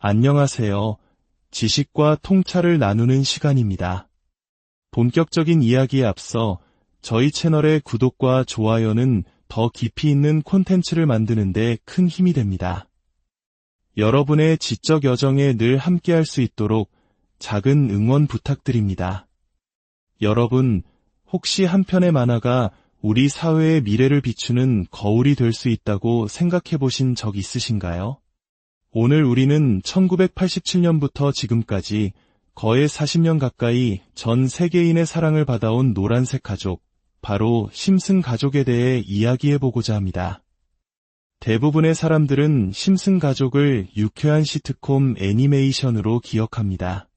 안녕하세요. 지식과 통찰을 나누는 시간입니다. 본격적인 이야기에 앞서 저희 채널의 구독과 좋아요는 더 깊이 있는 콘텐츠를 만드는 데 큰 힘이 됩니다. 여러분의 지적 여정에 늘 함께할 수 있도록 작은 응원 부탁드립니다. 여러분, 혹시 한 편의 만화가 우리 사회의 미래를 비추는 거울이 될 수 있다고 생각해 보신 적 있으신가요? 오늘 우리는 1987년부터 지금까지 거의 40년 가까이 전 세계인의 사랑을 받아온 노란색 가족, 바로 심슨 가족에 대해 이야기해보고자 합니다. 대부분의 사람들은 심슨 가족을 유쾌한 시트콤 애니메이션으로 기억합니다.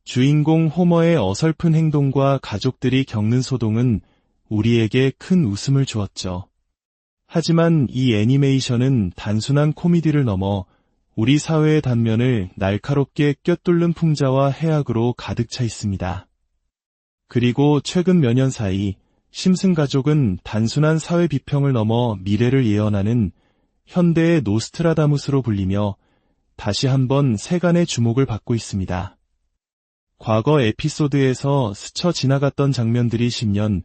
주인공 호머의 어설픈 행동과 가족들이 겪는 소동은 우리에게 큰 웃음을 주었죠. 하지만 이 애니메이션은 단순한 코미디를 넘어 우리 사회의 단면을 날카롭게 꿰뚫는 풍자와 해악으로 가득 차 있습니다. 그리고 최근 몇 년 사이 심슨 가족은 단순한 사회 비평을 넘어 미래를 예언하는 현대의 노스트라다무스로 불리며 다시 한번 세간의 주목을 받고 있습니다. 과거 에피소드에서 스쳐 지나갔던 장면들이 10년,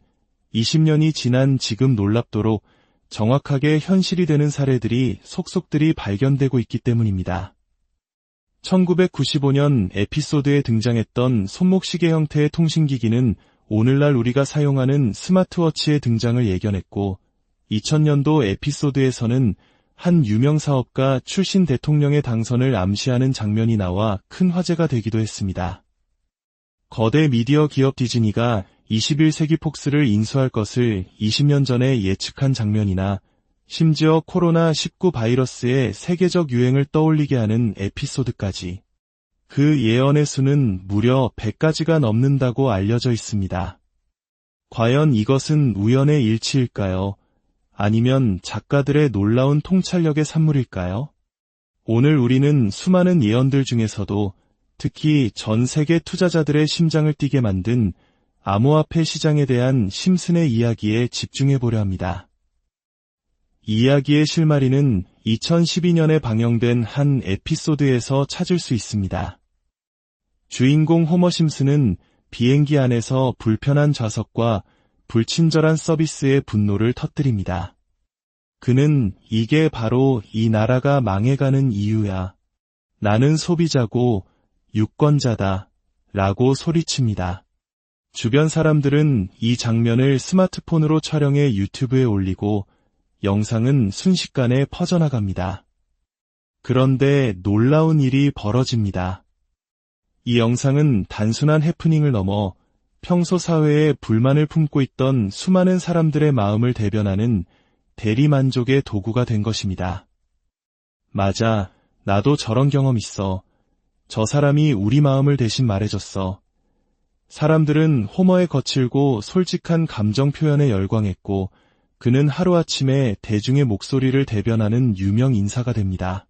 20년이 지난 지금 놀랍도록 정확하게 현실이 되는 사례들이 속속들이 발견되고 있기 때문입니다. 1995년 에피소드에 등장했던 손목시계 형태의 통신기기는 오늘날 우리가 사용하는 스마트워치의 등장을 예견했고, 2000년도 에피소드에서는 한 유명 사업가 출신 대통령의 당선을 암시하는 장면이 나와 큰 화제가 되기도 했습니다. 거대 미디어 기업 디즈니가 21세기 폭스를 인수할 것을 20년 전에 예측한 장면이나 심지어 코로나19 바이러스의 세계적 유행을 떠올리게 하는 에피소드까지. 그 예언의 수는 무려 100가지가 넘는다고 알려져 있습니다. 과연 이것은 우연의 일치일까요? 아니면 작가들의 놀라운 통찰력의 산물일까요? 오늘 우리는 수많은 예언들 중에서도 특히 전 세계 투자자들의 심장을 뛰게 만든 암호화폐 시장에 대한 심슨의 이야기에 집중해보려 합니다. 이 이야기의 실마리는 2012년에 방영된 한 에피소드에서 찾을 수 있습니다. 주인공 호머 심슨은 비행기 안에서 불편한 좌석과 불친절한 서비스에 분노를 터뜨립니다. 그는 이게 바로 이 나라가 망해가는 이유야. 나는 소비자고 유권자다. 라고 소리칩니다. 주변 사람들은 이 장면을 스마트폰으로 촬영해 유튜브에 올리고 영상은 순식간에 퍼져나갑니다. 그런데 놀라운 일이 벌어집니다. 이 영상은 단순한 해프닝을 넘어 평소 사회에 불만을 품고 있던 수많은 사람들의 마음을 대변하는 대리만족의 도구가 된 것입니다. 맞아, 나도 저런 경험 있어. 저 사람이 우리 마음을 대신 말해줬어. 사람들은 호머의 거칠고 솔직한 감정 표현에 열광했고 그는 하루아침에 대중의 목소리를 대변하는 유명 인사가 됩니다.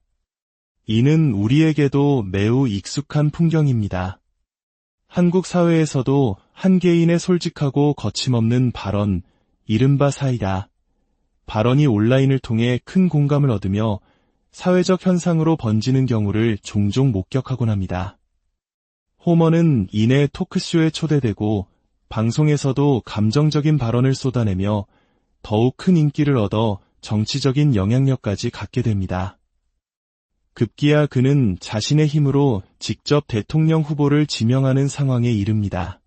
이는 우리에게도 매우 익숙한 풍경입니다. 한국 사회에서도 한 개인의 솔직하고 거침없는 발언, 이른바 사이다. 발언이 온라인을 통해 큰 공감을 얻으며 사회적 현상으로 번지는 경우를 종종 목격하곤 합니다. 호머는 이내 토크쇼에 초대되고 방송에서도 감정적인 발언을 쏟아내며 더욱 큰 인기를 얻어 정치적인 영향력까지 갖게 됩니다. 급기야 그는 자신의 힘으로 직접 대통령 후보를 지명하는 상황에 이릅니다.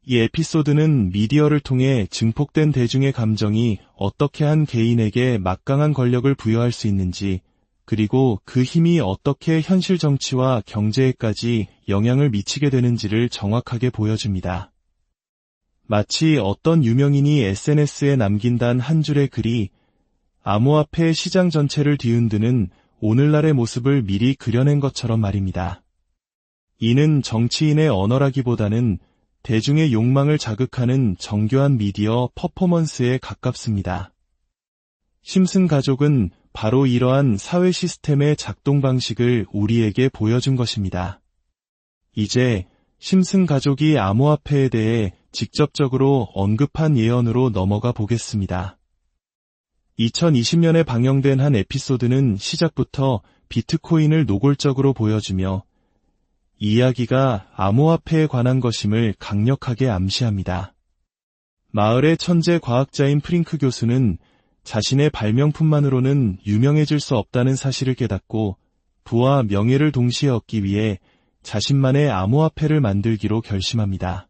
이 에피소드는 미디어를 통해 증폭된 대중의 감정이 어떻게 한 개인에게 막강한 권력을 부여할 수 있는지, 그리고 그 힘이 어떻게 현실 정치와 경제에까지 영향을 미치게 되는지를 정확하게 보여줍니다. 마치 어떤 유명인이 SNS에 남긴 단 한 줄의 글이 암호화폐 시장 전체를 뒤흔드는 오늘날의 모습을 미리 그려낸 것처럼 말입니다. 이는 정치인의 언어라기보다는 대중의 욕망을 자극하는 정교한 미디어 퍼포먼스에 가깝습니다. 심슨 가족은 바로 이러한 사회 시스템의 작동 방식을 우리에게 보여준 것입니다. 이제 심슨 가족이 암호화폐에 대해 직접적으로 언급한 예언으로 넘어가 보겠습니다. 2020년에 방영된 한 에피소드는 시작부터 비트코인을 노골적으로 보여주며 이 이야기가 암호화폐에 관한 것임을 강력하게 암시합니다. 마을의 천재 과학자인 프링크 교수는 자신의 발명품만으로는 유명해질 수 없다는 사실을 깨닫고 부와 명예를 동시에 얻기 위해 자신만의 암호화폐를 만들기로 결심합니다.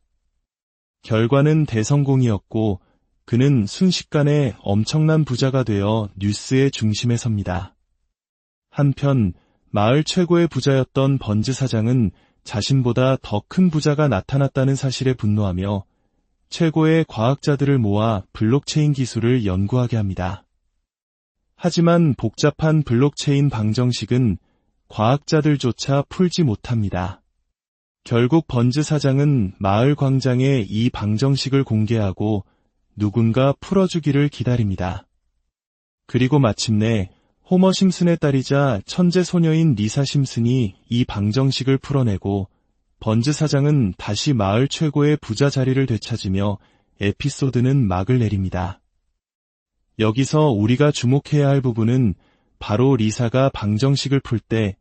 결과는 대성공이었고 그는 순식간에 엄청난 부자가 되어 뉴스의 중심에 섭니다. 한편 마을 최고의 부자였던 번즈 사장은 자신보다 더 큰 부자가 나타났다는 사실에 분노하며 최고의 과학자들을 모아 블록체인 기술을 연구하게 합니다. 하지만 복잡한 블록체인 방정식은 과학자들조차 풀지 못합니다. 결국 번즈 사장은 마을 광장에 이 방정식을 공개하고 누군가 풀어주기를 기다립니다. 그리고 마침내 호머 심슨의 딸이자 천재 소녀인 리사 심슨이 이 방정식을 풀어내고 번즈 사장은 다시 마을 최고의 부자 자리를 되찾으며 에피소드는 막을 내립니다. 여기서 우리가 주목해야 할 부분은 바로 리사가 방정식을 풀 때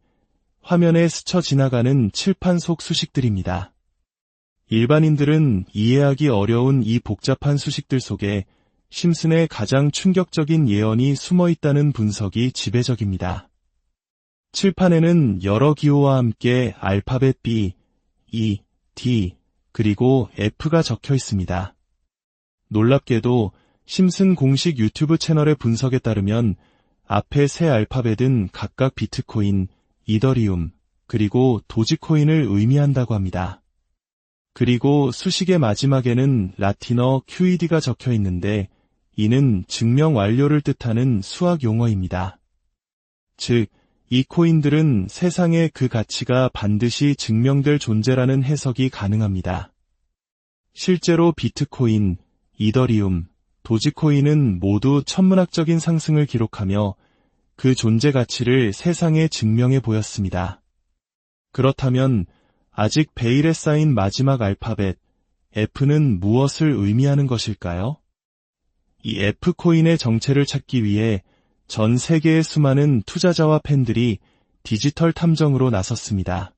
화면에 스쳐 지나가는 칠판 속 수식들입니다. 일반인들은 이해하기 어려운 이 복잡한 수식들 속에 심슨의 가장 충격적인 예언이 숨어 있다는 분석이 지배적입니다. 칠판에는 여러 기호와 함께 알파벳 B, E, D, 그리고 F가 적혀 있습니다. 놀랍게도 심슨 공식 유튜브 채널의 분석에 따르면 앞에 세 알파벳은 각각 비트코인, 이더리움, 그리고 도지코인을 의미한다고 합니다. 그리고 수식의 마지막에는 라틴어 QED가 적혀 있는데 이는 증명 완료를 뜻하는 수학 용어입니다. 즉, 이 코인들은 세상에 그 가치가 반드시 증명될 존재라는 해석이 가능합니다. 실제로 비트코인, 이더리움, 도지코인은 모두 천문학적인 상승을 기록하며 그 존재 가치를 세상에 증명해 보였습니다. 그렇다면 아직 베일에 쌓인 마지막 알파벳 F는 무엇을 의미하는 것일까요? 이 F코인의 정체를 찾기 위해 전 세계의 수많은 투자자와 팬들이 디지털 탐정으로 나섰습니다.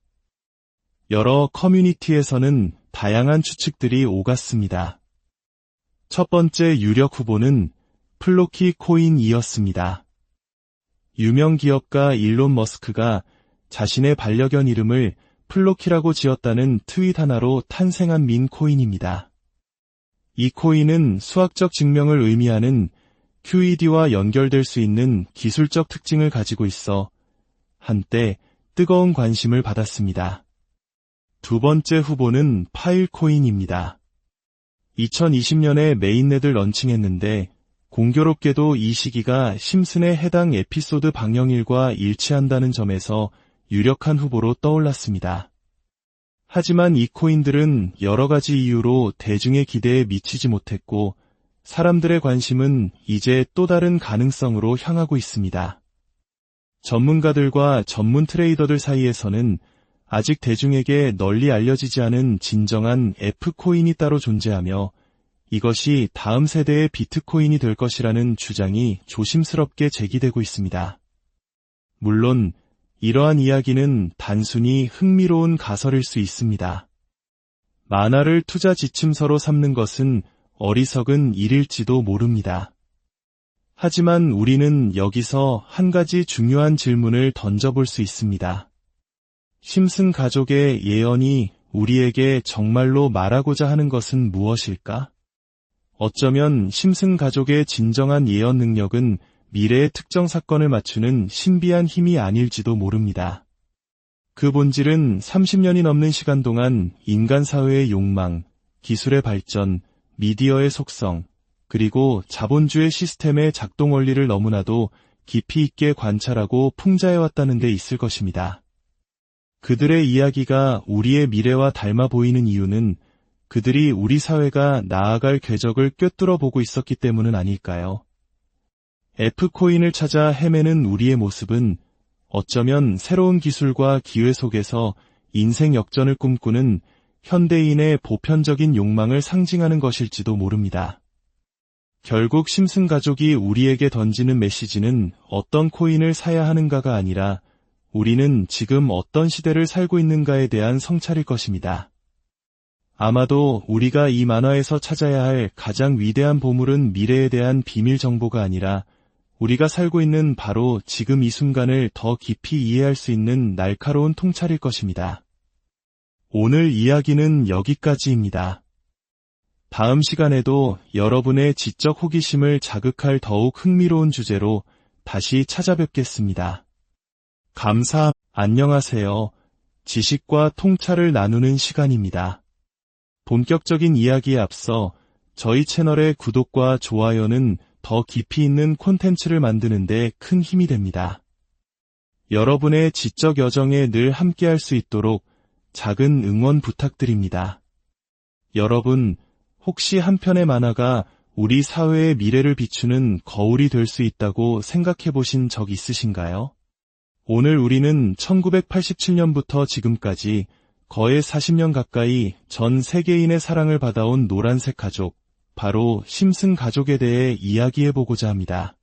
여러 커뮤니티에서는 다양한 추측들이 오갔습니다. 첫 번째 유력 후보는 플로키 코인이었습니다. 유명 기업가 일론 머스크가 자신의 반려견 이름을 플로키라고 지었다는 트윗 하나로 탄생한 민 코인입니다. 이 코인은 수학적 증명을 의미하는 QED와 연결될 수 있는 기술적 특징을 가지고 있어 한때 뜨거운 관심을 받았습니다. 두 번째 후보는 파일코인입니다. 2020년에 메인넷을 런칭했는데 공교롭게도 이 시기가 심슨의 해당 에피소드 방영일과 일치한다는 점에서 유력한 후보로 떠올랐습니다. 하지만 이 코인들은 여러 가지 이유로 대중의 기대에 미치지 못했고 사람들의 관심은 이제 또 다른 가능성으로 향하고 있습니다. 전문가들과 전문 트레이더들 사이에서는 아직 대중에게 널리 알려지지 않은 진정한 F코인이 따로 존재하며 이것이 다음 세대의 비트코인이 될 것이라는 주장이 조심스럽게 제기되고 있습니다. 물론 이러한 이야기는 단순히 흥미로운 가설일 수 있습니다. 만화를 투자 지침서로 삼는 것은 어리석은 일일지도 모릅니다. 하지만 우리는 여기서 한 가지 중요한 질문을 던져볼 수 있습니다. 심슨 가족의 예언이 우리에게 정말로 말하고자 하는 것은 무엇일까? 어쩌면 심슨 가족의 진정한 예언 능력은 미래의 특정 사건을 맞추는 신비한 힘이 아닐지도 모릅니다. 그 본질은 30년이 넘는 시간 동안 인간 사회의 욕망, 기술의 발전, 미디어의 속성, 그리고 자본주의 시스템의 작동 원리를 너무나도 깊이 있게 관찰하고 풍자해왔다는 데 있을 것입니다. 그들의 이야기가 우리의 미래와 닮아 보이는 이유는 그들이 우리 사회가 나아갈 궤적을 꿰뚫어 보고 있었기 때문은 아닐까요? F코인을 찾아 헤매는 우리의 모습은 어쩌면 새로운 기술과 기회 속에서 인생 역전을 꿈꾸는 현대인의 보편적인 욕망을 상징하는 것일지도 모릅니다. 결국 심슨 가족이 우리에게 던지는 메시지는 어떤 코인을 사야 하는가가 아니라 우리는 지금 어떤 시대를 살고 있는가에 대한 성찰일 것입니다. 아마도 우리가 이 만화에서 찾아야 할 가장 위대한 보물은 미래에 대한 비밀 정보가 아니라 우리가 살고 있는 바로 지금 이 순간을 더 깊이 이해할 수 있는 날카로운 통찰일 것입니다. 오늘 이야기는 여기까지입니다. 다음 시간에도 여러분의 지적 호기심을 자극할 더욱 흥미로운 주제로 다시 찾아뵙겠습니다. 안녕하세요. 지식과 통찰을 나누는 시간입니다. 본격적인 이야기에 앞서 저희 채널의 구독과 좋아요는 더 깊이 있는 콘텐츠를 만드는 데 큰 힘이 됩니다. 여러분의 지적 여정에 늘 함께할 수 있도록 작은 응원 부탁드립니다. 여러분, 혹시 한 편의 만화가 우리 사회의 미래를 비추는 거울이 될 수 있다고 생각해 보신 적 있으신가요? 오늘 우리는 1987년부터 지금까지 거의 40년 가까이 전 세계인의 사랑을 받아온 노란색 가족, 바로 심슨 가족에 대해 이야기해보고자 합니다.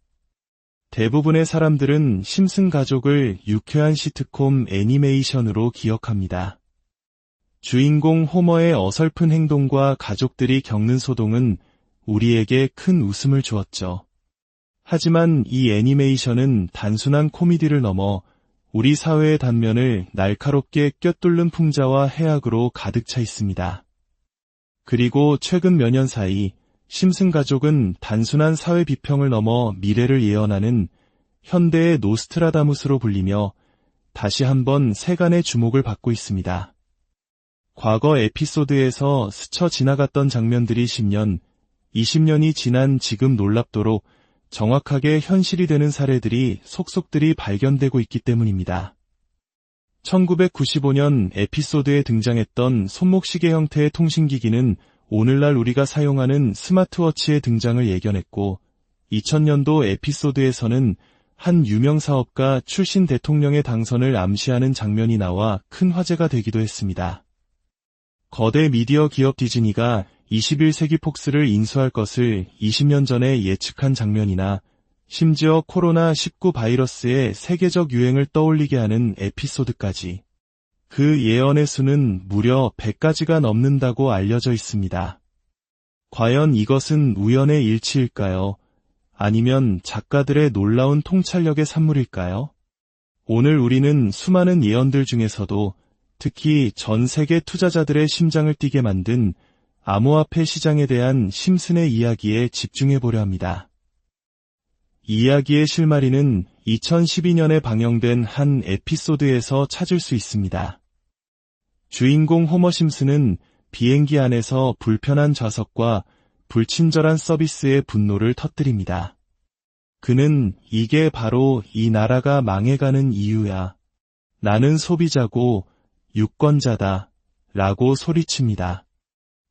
대부분의 사람들은 심슨 가족을 유쾌한 시트콤 애니메이션으로 기억합니다. 주인공 호머의 어설픈 행동과 가족들이 겪는 소동은 우리에게 큰 웃음을 주었죠. 하지만 이 애니메이션은 단순한 코미디를 넘어 우리 사회의 단면을 날카롭게 꿰뚫는 풍자와 해악으로 가득 차 있습니다. 그리고 최근 몇 년 사이 심슨 가족은 단순한 사회 비평을 넘어 미래를 예언하는 현대의 노스트라다무스로 불리며 다시 한번 세간의 주목을 받고 있습니다. 과거 에피소드에서 스쳐 지나갔던 장면들이 10년, 20년이 지난 지금 놀랍도록 정확하게 현실이 되는 사례들이 속속들이 발견되고 있기 때문입니다. 1995년 에피소드에 등장했던 손목시계 형태의 통신기기는 오늘날 우리가 사용하는 스마트워치의 등장을 예견했고, 2000년도 에피소드에서는 한 유명 사업가 출신 대통령의 당선을 암시하는 장면이 나와 큰 화제가 되기도 했습니다. 거대 미디어 기업 디즈니가 21세기 폭스를 인수할 것을 20년 전에 예측한 장면이나 심지어 코로나19 바이러스의 세계적 유행을 떠올리게 하는 에피소드까지. 그 예언의 수는 무려 100가지가 넘는다고 알려져 있습니다. 과연 이것은 우연의 일치일까요? 아니면 작가들의 놀라운 통찰력의 산물일까요? 오늘 우리는 수많은 예언들 중에서도 특히 전 세계 투자자들의 심장을 뛰게 만든 암호화폐 시장에 대한 심슨의 이야기에 집중해 보려 합니다. 이야기의 실마리는 2012년에 방영된 한 에피소드에서 찾을 수 있습니다. 주인공 호머 심슨은 비행기 안에서 불편한 좌석과 불친절한 서비스에 분노를 터뜨립니다. 그는 이게 바로 이 나라가 망해가는 이유야. 나는 소비자고 유권자다. 라고 소리칩니다.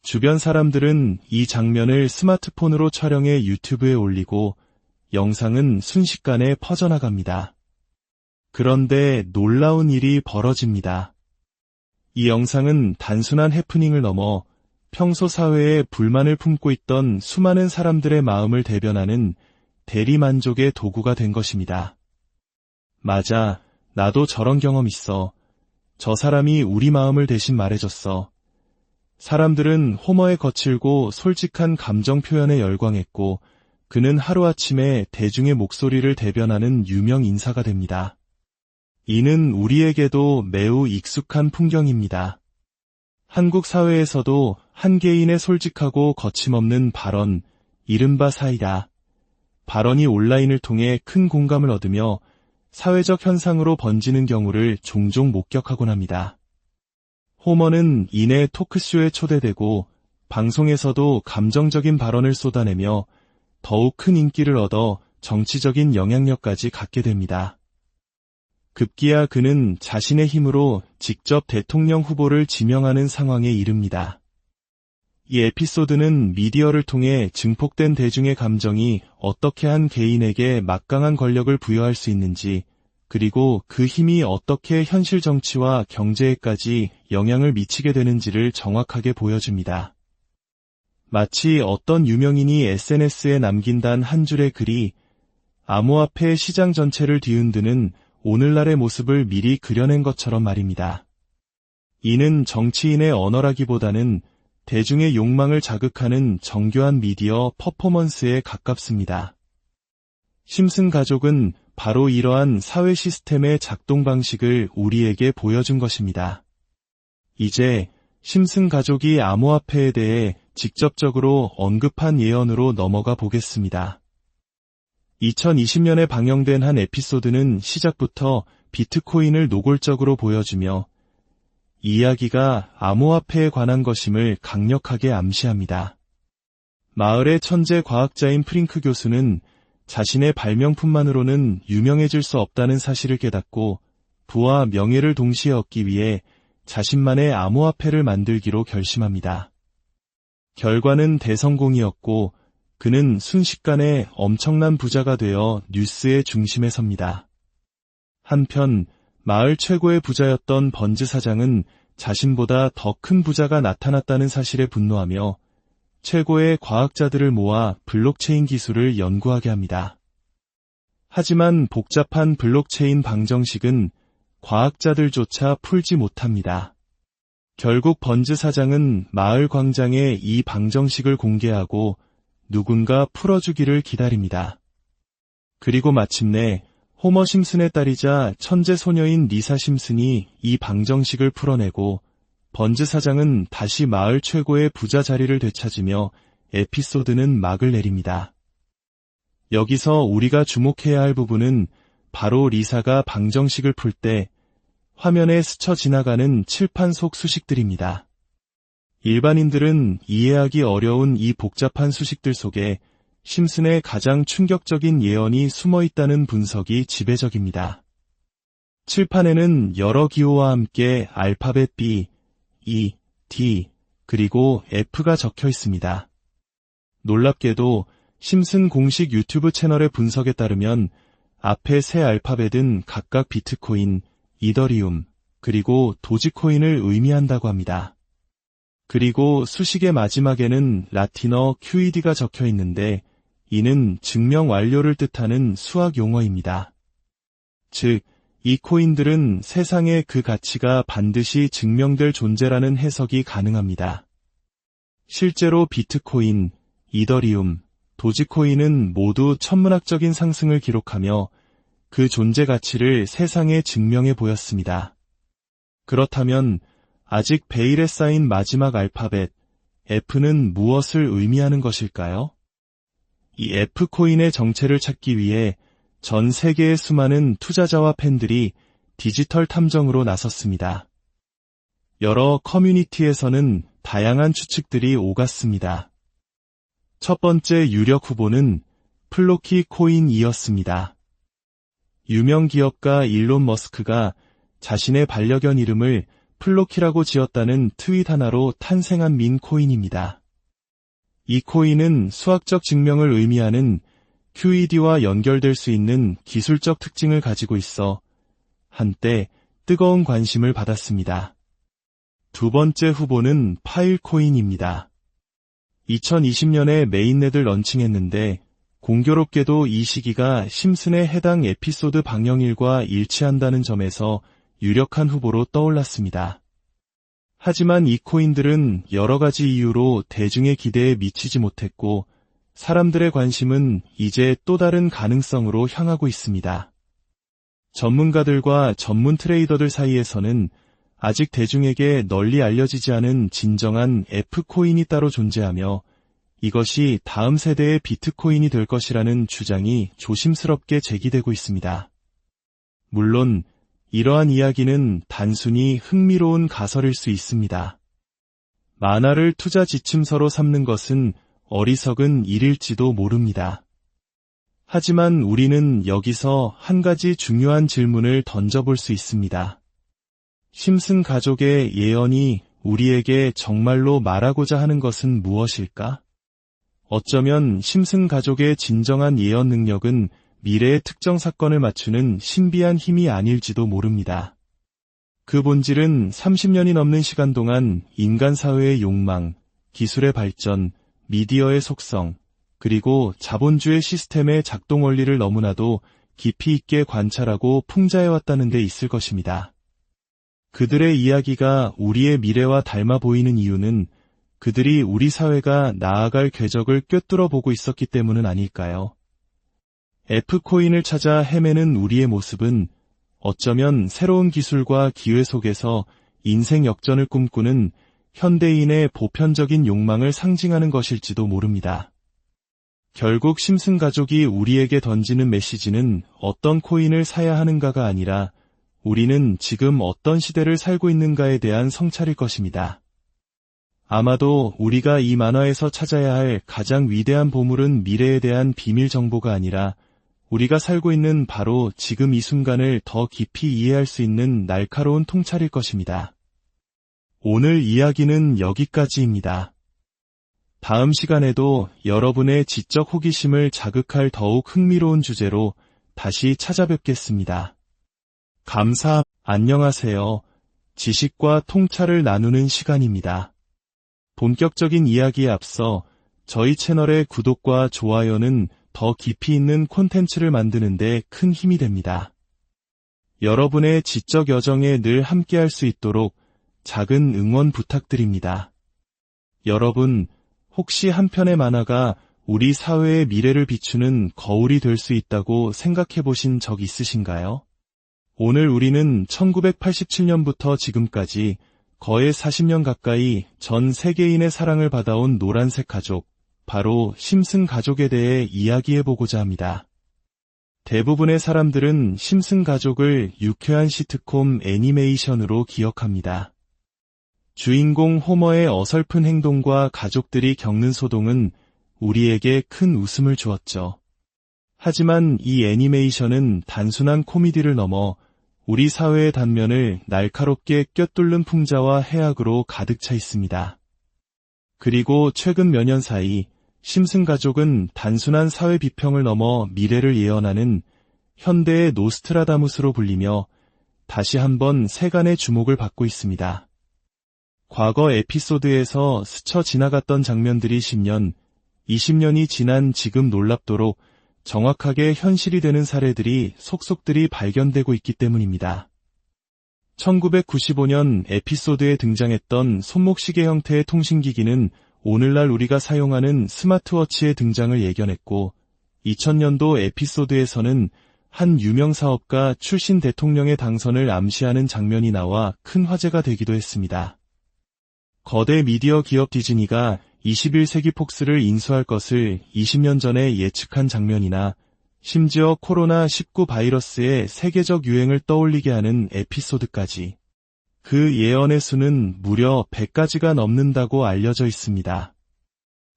주변 사람들은 이 장면을 스마트폰으로 촬영해 유튜브에 올리고 영상은 순식간에 퍼져나갑니다. 그런데 놀라운 일이 벌어집니다. 이 영상은 단순한 해프닝을 넘어 평소 사회에 불만을 품고 있던 수많은 사람들의 마음을 대변하는 대리만족의 도구가 된 것입니다. 맞아, 나도 저런 경험 있어. 저 사람이 우리 마음을 대신 말해줬어. 사람들은 호머의 거칠고 솔직한 감정 표현에 열광했고 그는 하루아침에 대중의 목소리를 대변하는 유명 인사가 됩니다. 이는 우리에게도 매우 익숙한 풍경입니다. 한국 사회에서도 한 개인의 솔직하고 거침없는 발언, 이른바 사이다. 발언이 온라인을 통해 큰 공감을 얻으며 사회적 현상으로 번지는 경우를 종종 목격하곤 합니다. 호머는 이내 토크쇼에 초대되고 방송에서도 감정적인 발언을 쏟아내며 더욱 큰 인기를 얻어 정치적인 영향력까지 갖게 됩니다. 급기야 그는 자신의 힘으로 직접 대통령 후보를 지명하는 상황에 이릅니다. 이 에피소드는 미디어를 통해 증폭된 대중의 감정이 어떻게 한 개인에게 막강한 권력을 부여할 수 있는지, 그리고 그 힘이 어떻게 현실 정치와 경제에까지 영향을 미치게 되는지를 정확하게 보여줍니다. 마치 어떤 유명인이 SNS에 남긴 단 한 줄의 글이 암호화폐 시장 전체를 뒤흔드는 오늘날의 모습을 미리 그려낸 것처럼 말입니다. 이는 정치인의 언어라기보다는 대중의 욕망을 자극하는 정교한 미디어 퍼포먼스에 가깝습니다. 심슨 가족은 바로 이러한 사회 시스템의 작동 방식을 우리에게 보여준 것입니다. 이제 심슨 가족이 암호화폐에 대해 직접적으로 언급한 예언으로 넘어가 보겠습니다. 2020년에 방영된 한 에피소드는 시작부터 비트코인을 노골적으로 보여주며 이야기가 암호화폐에 관한 것임을 강력하게 암시합니다. 마을의 천재 과학자인 프링크 교수는 자신의 발명품만으로는 유명해질 수 없다는 사실을 깨닫고 부와 명예를 동시에 얻기 위해 자신만의 암호화폐를 만들기로 결심합니다. 결과는 대성공이었고 그는 순식간에 엄청난 부자가 되어 뉴스의 중심에 섭니다. 한편 마을 최고의 부자였던 번즈 사장은 자신보다 더 큰 부자가 나타났다는 사실에 분노하며 최고의 과학자들을 모아 블록체인 기술을 연구하게 합니다. 하지만 복잡한 블록체인 방정식은 과학자들조차 풀지 못합니다. 결국 번즈 사장은 마을 광장에 이 방정식을 공개하고 누군가 풀어주기를 기다립니다. 그리고 마침내 호머 심슨의 딸이자 천재 소녀인 리사 심슨이 이 방정식을 풀어내고 번즈 사장은 다시 마을 최고의 부자 자리를 되찾으며 에피소드는 막을 내립니다. 여기서 우리가 주목해야 할 부분은 바로 리사가 방정식을 풀 때 화면에 스쳐 지나가는 칠판 속 수식들입니다. 일반인들은 이해하기 어려운 이 복잡한 수식들 속에 심슨의 가장 충격적인 예언이 숨어 있다는 분석이 지배적입니다. 칠판에는 여러 기호와 함께 알파벳 B, E, D, 그리고 F가 적혀 있습니다. 놀랍게도 심슨 공식 유튜브 채널의 분석에 따르면 앞에 세 알파벳은 각각 비트코인, 이더리움, 그리고 도지코인을 의미한다고 합니다. 그리고 수식의 마지막에는 라틴어 QED가 적혀 있는데 이는 증명 완료를 뜻하는 수학 용어입니다. 즉, 이 코인들은 세상에 그 가치가 반드시 증명될 존재라는 해석이 가능합니다. 실제로 비트코인, 이더리움, 도지코인은 모두 천문학적인 상승을 기록하며 그 존재 가치를 세상에 증명해 보였습니다. 그렇다면 아직 베일에 쌓인 마지막 알파벳 F는 무엇을 의미하는 것일까요? 이 F코인의 정체를 찾기 위해 전 세계의 수많은 투자자와 팬들이 디지털 탐정으로 나섰습니다. 여러 커뮤니티에서는 다양한 추측들이 오갔습니다. 첫 번째 유력 후보는 플로키 코인이었습니다. 유명 기업가 일론 머스크가 자신의 반려견 이름을 플로키라고 지었다는 트윗 하나로 탄생한 민 코인입니다. 이 코인은 수학적 증명을 의미하는 QED와 연결될 수 있는 기술적 특징을 가지고 있어 한때 뜨거운 관심을 받았습니다. 두 번째 후보는 파일코인입니다. 2020년에 메인넷을 런칭했는데 공교롭게도 이 시기가 심슨의 해당 에피소드 방영일과 일치한다는 점에서 유력한 후보로 떠올랐습니다. 하지만 이 코인들은 여러 가지 이유로 대중의 기대에 미치지 못했고 사람들의 관심은 이제 또 다른 가능성으로 향하고 있습니다. 전문가들과 전문 트레이더들 사이에서는 아직 대중에게 널리 알려지지 않은 진정한 F코인이 따로 존재하며 이것이 다음 세대의 비트코인이 될 것이라는 주장이 조심스럽게 제기되고 있습니다. 물론 이러한 이야기는 단순히 흥미로운 가설일 수 있습니다. 만화를 투자 지침서로 삼는 것은 어리석은 일일지도 모릅니다. 하지만 우리는 여기서 한 가지 중요한 질문을 던져볼 수 있습니다. 심슨 가족의 예언이 우리에게 정말로 말하고자 하는 것은 무엇일까? 어쩌면 심슨 가족의 진정한 예언 능력은 미래의 특정 사건을 맞추는 신비한 힘이 아닐지도 모릅니다. 그 본질은 30년이 넘는 시간 동안 인간 사회의 욕망, 기술의 발전, 미디어의 속성, 그리고 자본주의 시스템의 작동 원리를 너무나도 깊이 있게 관찰하고 풍자해왔다는 데 있을 것입니다. 그들의 이야기가 우리의 미래와 닮아 보이는 이유는 그들이 우리 사회가 나아갈 궤적을 꿰뚫어 보고 있었기 때문은 아닐까요? F코인을 찾아 헤매는 우리의 모습은 어쩌면 새로운 기술과 기회 속에서 인생 역전을 꿈꾸는 현대인의 보편적인 욕망을 상징하는 것일지도 모릅니다. 결국 심슨 가족이 우리에게 던지는 메시지는 어떤 코인을 사야 하는가가 아니라 우리는 지금 어떤 시대를 살고 있는가에 대한 성찰일 것입니다. 아마도 우리가 이 만화에서 찾아야 할 가장 위대한 보물은 미래에 대한 비밀 정보가 아니라 우리가 살고 있는 바로 지금 이 순간을 더 깊이 이해할 수 있는 날카로운 통찰일 것입니다. 오늘 이야기는 여기까지입니다. 다음 시간에도 여러분의 지적 호기심을 자극할 더욱 흥미로운 주제로 다시 찾아뵙겠습니다. 안녕하세요. 지식과 통찰을 나누는 시간입니다. 본격적인 이야기에 앞서 저희 채널의 구독과 좋아요는 더 깊이 있는 콘텐츠를 만드는 데 큰 힘이 됩니다. 여러분의 지적 여정에 늘 함께할 수 있도록 작은 응원 부탁드립니다. 여러분, 혹시 한 편의 만화가 우리 사회의 미래를 비추는 거울이 될 수 있다고 생각해 보신 적 있으신가요? 오늘 우리는 1987년부터 지금까지 거의 40년 가까이 전 세계인의 사랑을 받아온 노란색 가족, 바로 심슨 가족에 대해 이야기해보고자 합니다. 대부분의 사람들은 심슨 가족을 유쾌한 시트콤 애니메이션으로 기억합니다. 주인공 호머의 어설픈 행동과 가족들이 겪는 소동은 우리에게 큰 웃음을 주었죠. 하지만 이 애니메이션은 단순한 코미디를 넘어 우리 사회의 단면을 날카롭게 꿰뚫는 풍자와 해악으로 가득 차 있습니다. 그리고 최근 몇 년 사이 심슨 가족은 단순한 사회 비평을 넘어 미래를 예언하는 현대의 노스트라다무스로 불리며 다시 한번 세간의 주목을 받고 있습니다. 과거 에피소드에서 스쳐 지나갔던 장면들이 10년, 20년이 지난 지금 놀랍도록 정확하게 현실이 되는 사례들이 속속들이 발견되고 있기 때문입니다. 1995년 에피소드에 등장했던 손목시계 형태의 통신기기는 오늘날 우리가 사용하는 스마트워치의 등장을 예견했고, 2000년도 에피소드에서는 한 유명 사업가 출신 대통령의 당선을 암시하는 장면이 나와 큰 화제가 되기도 했습니다. 거대 미디어 기업 디즈니가 21세기 폭스를 인수할 것을 20년 전에 예측한 장면이나 심지어 코로나19 바이러스의 세계적 유행을 떠올리게 하는 에피소드까지. 그 예언의 수는 무려 100가지가 넘는다고 알려져 있습니다.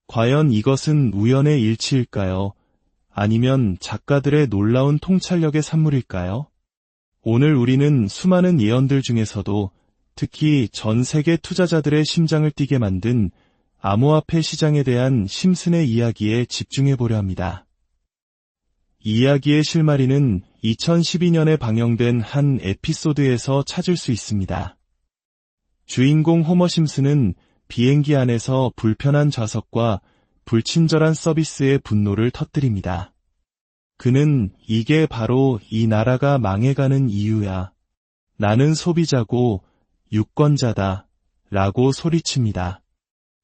과연 이것은 우연의 일치일까요? 아니면 작가들의 놀라운 통찰력의 산물일까요? 오늘 우리는 수많은 예언들 중에서도 특히 전 세계 투자자들의 심장을 뛰게 만든 암호화폐 시장에 대한 심슨의 이야기에 집중해 보려 합니다. 이 이야기의 실마리는 2012년에 방영된 한 에피소드에서 찾을 수 있습니다. 주인공 호머 심슨은 비행기 안에서 불편한 좌석과 불친절한 서비스에 분노를 터뜨립니다. 그는 이게 바로 이 나라가 망해가는 이유야. 나는 소비자고 유권자다. 라고 소리칩니다.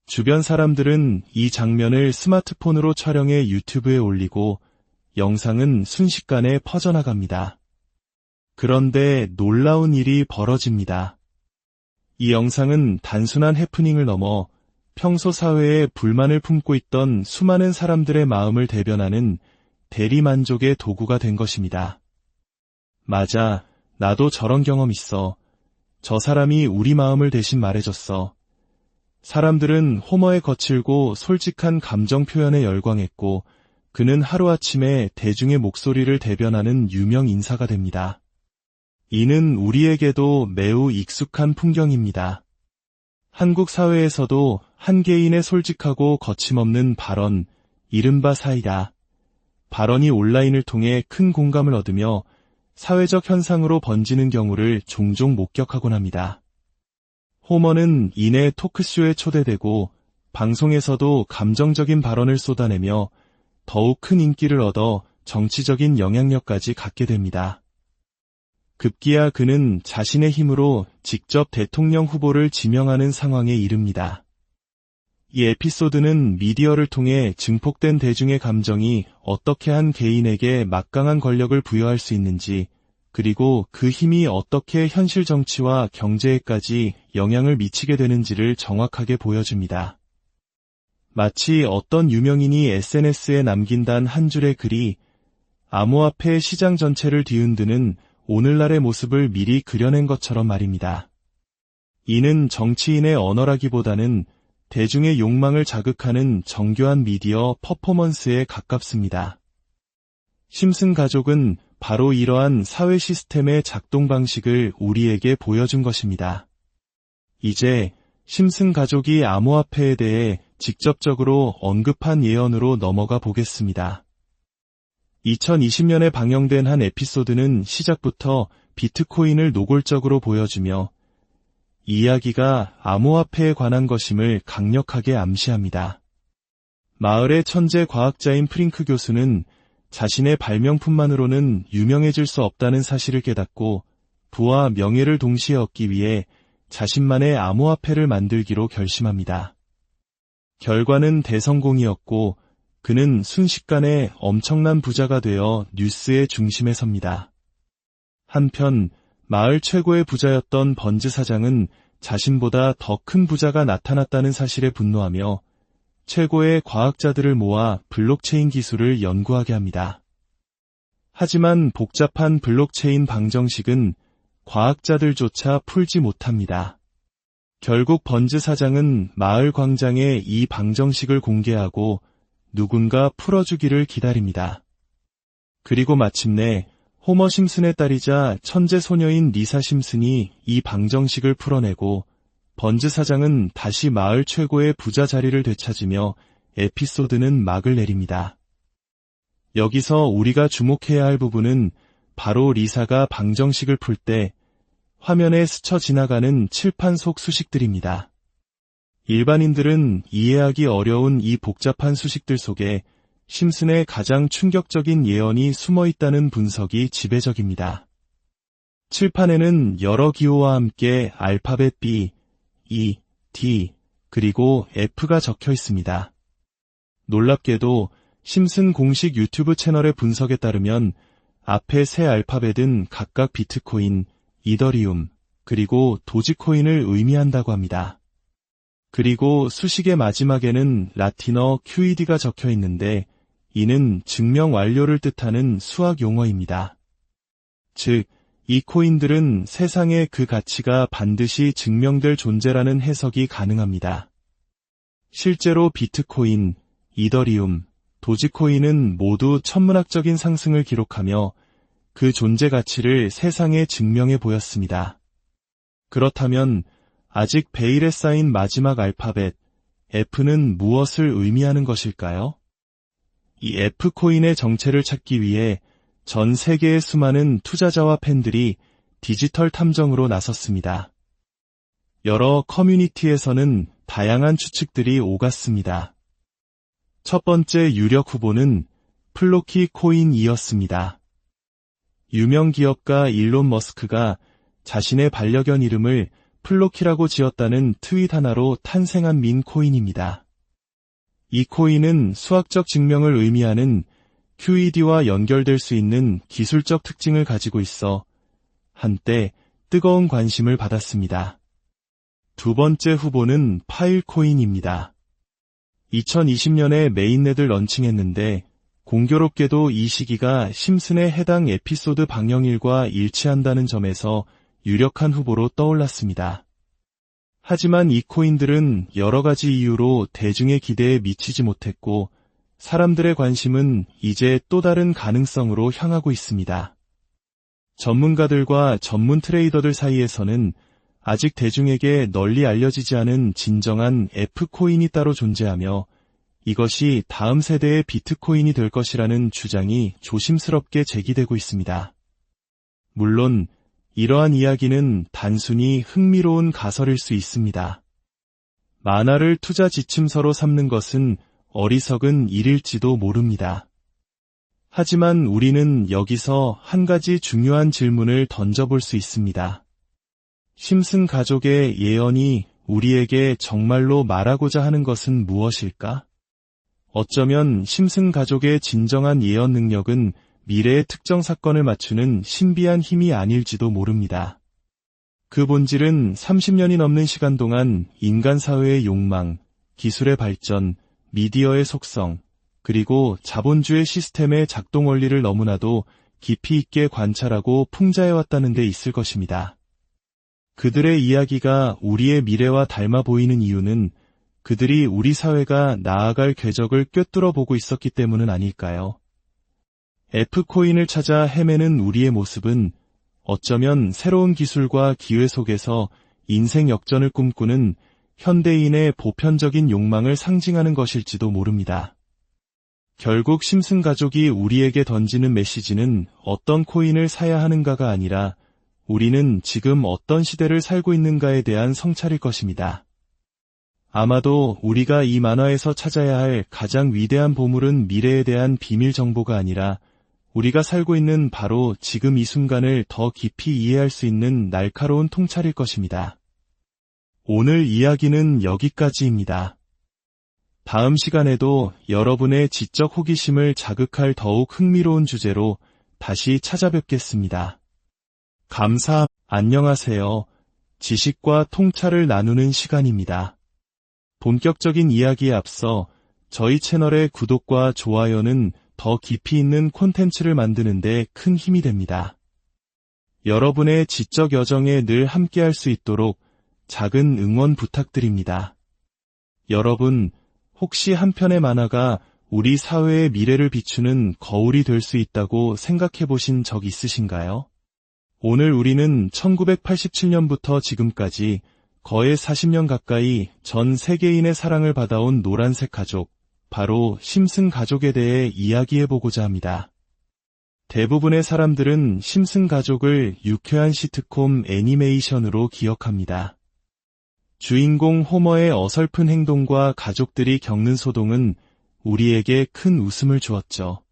주변 사람들은 이 장면을 스마트폰으로 촬영해 유튜브에 올리고 영상은 순식간에 퍼져나갑니다. 그런데 놀라운 일이 벌어집니다. 이 영상은 단순한 해프닝을 넘어 평소 사회에 불만을 품고 있던 수많은 사람들의 마음을 대변하는 대리만족의 도구가 된 것입니다. 맞아, 나도 저런 경험 있어. 저 사람이 우리 마음을 대신 말해줬어. 사람들은 호머의 거칠고 솔직한 감정 표현에 열광했고 그는 하루아침에 대중의 목소리를 대변하는 유명 인사가 됩니다. 이는 우리에게도 매우 익숙한 풍경입니다. 한국 사회에서도 한 개인의 솔직하고 거침없는 발언, 이른바 사이다. 발언이 온라인을 통해 큰 공감을 얻으며 사회적 현상으로 번지는 경우를 종종 목격하곤 합니다. 호머는 이내 토크쇼에 초대되고 방송에서도 감정적인 발언을 쏟아내며 더욱 큰 인기를 얻어 정치적인 영향력까지 갖게 됩니다. 급기야 그는 자신의 힘으로 직접 대통령 후보를 지명하는 상황에 이릅니다. 이 에피소드는 미디어를 통해 증폭된 대중의 감정이 어떻게 한 개인에게 막강한 권력을 부여할 수 있는지, 그리고 그 힘이 어떻게 현실 정치와 경제에까지 영향을 미치게 되는지를 정확하게 보여줍니다. 마치 어떤 유명인이 SNS에 남긴 단 한 줄의 글이 암호화폐 시장 전체를 뒤흔드는 오늘날의 모습을 미리 그려낸 것처럼 말입니다. 이는 정치인의 언어라기보다는 대중의 욕망을 자극하는 정교한 미디어 퍼포먼스에 가깝습니다. 심슨 가족은 바로 이러한 사회 시스템의 작동 방식을 우리에게 보여준 것입니다. 이제 심슨 가족이 암호화폐에 대해 직접적으로 언급한 예언으로 넘어가 보겠습니다. 2020년에 방영된 한 에피소드는 시작부터 비트코인을 노골적으로 보여주며 이야기가 암호화폐에 관한 것임을 강력하게 암시합니다. 마을의 천재 과학자인 프링크 교수는 자신의 발명품만으로는 유명해질 수 없다는 사실을 깨닫고 부와 명예를 동시에 얻기 위해 자신만의 암호화폐를 만들기로 결심합니다. 결과는 대성공이었고 그는 순식간에 엄청난 부자가 되어 뉴스의 중심에 섭니다. 한편 마을 최고의 부자였던 번즈 사장은 자신보다 더 큰 부자가 나타났다는 사실에 분노하며 최고의 과학자들을 모아 블록체인 기술을 연구하게 합니다. 하지만 복잡한 블록체인 방정식은 과학자들조차 풀지 못합니다. 결국 번즈 사장은 마을 광장에 이 방정식을 공개하고 누군가 풀어주기를 기다립니다. 그리고 마침내 호머 심슨의 딸이자 천재 소녀인 리사 심슨이 이 방정식을 풀어내고 번즈 사장은 다시 마을 최고의 부자 자리를 되찾으며 에피소드는 막을 내립니다. 여기서 우리가 주목해야 할 부분은 바로 리사가 방정식을 풀 때 화면에 스쳐 지나가는 칠판 속 수식들입니다. 일반인들은 이해하기 어려운 이 복잡한 수식들 속에 심슨의 가장 충격적인 예언이 숨어 있다는 분석이 지배적입니다. 칠판에는 여러 기호와 함께 알파벳 B, E, D, 그리고 F가 적혀 있습니다. 놀랍게도 심슨 공식 유튜브 채널의 분석에 따르면 앞에 세 알파벳은 각각 비트코인, 이더리움, 그리고 도지코인을 의미한다고 합니다. 그리고 수식의 마지막에는 라틴어 QED가 적혀 있는데 이는 증명 완료를 뜻하는 수학 용어입니다. 즉, 이 코인들은 세상에 그 가치가 반드시 증명될 존재라는 해석이 가능합니다. 실제로 비트코인, 이더리움, 도지코인은 모두 천문학적인 상승을 기록하며 그 존재 가치를 세상에 증명해 보였습니다. 그렇다면 아직 베일에 쌓인 마지막 알파벳 F는 무엇을 의미하는 것일까요? 이 F코인의 정체를 찾기 위해 전 세계의 수많은 투자자와 팬들이 디지털 탐정으로 나섰습니다. 여러 커뮤니티에서는 다양한 추측들이 오갔습니다. 첫 번째 유력 후보는 플로키 코인이었습니다. 유명 기업가 일론 머스크가 자신의 반려견 이름을 플로키라고 지었다는 트윗 하나로 탄생한 민 코인입니다. 이 코인은 수학적 증명을 의미하는 QED와 연결될 수 있는 기술적 특징을 가지고 있어 한때 뜨거운 관심을 받았습니다. 두 번째 후보는 파일코인입니다. 2020년에 메인넷을 런칭했는데 공교롭게도 이 시기가 심슨의 해당 에피소드 방영일과 일치한다는 점에서 유력한 후보로 떠올랐습니다. 하지만 이 코인들은 여러 가지 이유로 대중의 기대에 미치지 못했고 사람들의 관심은 이제 또 다른 가능성으로 향하고 있습니다. 전문가들과 전문 트레이더들 사이에서는 아직 대중에게 널리 알려지지 않은 진정한 F코인이 따로 존재하며 이것이 다음 세대의 비트코인이 될 것이라는 주장이 조심스럽게 제기되고 있습니다. 물론 이러한 이야기는 단순히 흥미로운 가설일 수 있습니다. 만화를 투자 지침서로 삼는 것은 어리석은 일일지도 모릅니다. 하지만 우리는 여기서 한 가지 중요한 질문을 던져볼 수 있습니다. 심슨 가족의 예언이 우리에게 정말로 말하고자 하는 것은 무엇일까? 어쩌면 심슨 가족의 진정한 예언 능력은 미래의 특정 사건을 맞추는 신비한 힘이 아닐지도 모릅니다. 그 본질은 30년이 넘는 시간 동안 인간 사회의 욕망, 기술의 발전, 미디어의 속성, 그리고 자본주의 시스템의 작동 원리를 너무나도 깊이 있게 관찰하고 풍자해왔다는 데 있을 것입니다. 그들의 이야기가 우리의 미래와 닮아 보이는 이유는 그들이 우리 사회가 나아갈 궤적을 꿰뚫어 보고 있었기 때문은 아닐까요? F코인을 찾아 헤매는 우리의 모습은 어쩌면 새로운 기술과 기회 속에서 인생 역전을 꿈꾸는 현대인의 보편적인 욕망을 상징하는 것일지도 모릅니다. 결국 심슨 가족이 우리에게 던지는 메시지는 어떤 코인을 사야 하는가가 아니라 우리는 지금 어떤 시대를 살고 있는가에 대한 성찰일 것입니다. 아마도 우리가 이 만화에서 찾아야 할 가장 위대한 보물은 미래에 대한 비밀 정보가 아니라 우리가 살고 있는 바로 지금 이 순간을 더 깊이 이해할 수 있는 날카로운 통찰일 것입니다. 오늘 이야기는 여기까지입니다. 다음 시간에도 여러분의 지적 호기심을 자극할 더욱 흥미로운 주제로 다시 찾아뵙겠습니다. 안녕하세요. 지식과 통찰을 나누는 시간입니다. 본격적인 이야기에 앞서 저희 채널의 구독과 좋아요는 더 깊이 있는 콘텐츠를 만드는 데 큰 힘이 됩니다. 여러분의 지적 여정에 늘 함께할 수 있도록 작은 응원 부탁드립니다. 여러분, 혹시 한 편의 만화가 우리 사회의 미래를 비추는 거울이 될 수 있다고 생각해 보신 적 있으신가요? 오늘 우리는 1987년부터 지금까지 거의 40년 가까이 전 세계인의 사랑을 받아온 노란색 가족, 바로 심슨 가족에 대해 이야기해보고자 합니다. 대부분의 사람들은 심슨 가족을 유쾌한 시트콤 애니메이션으로 기억합니다. 주인공 호머의 어설픈 행동과 가족들이 겪는 소동은 우리에게 큰 웃음을 주었죠.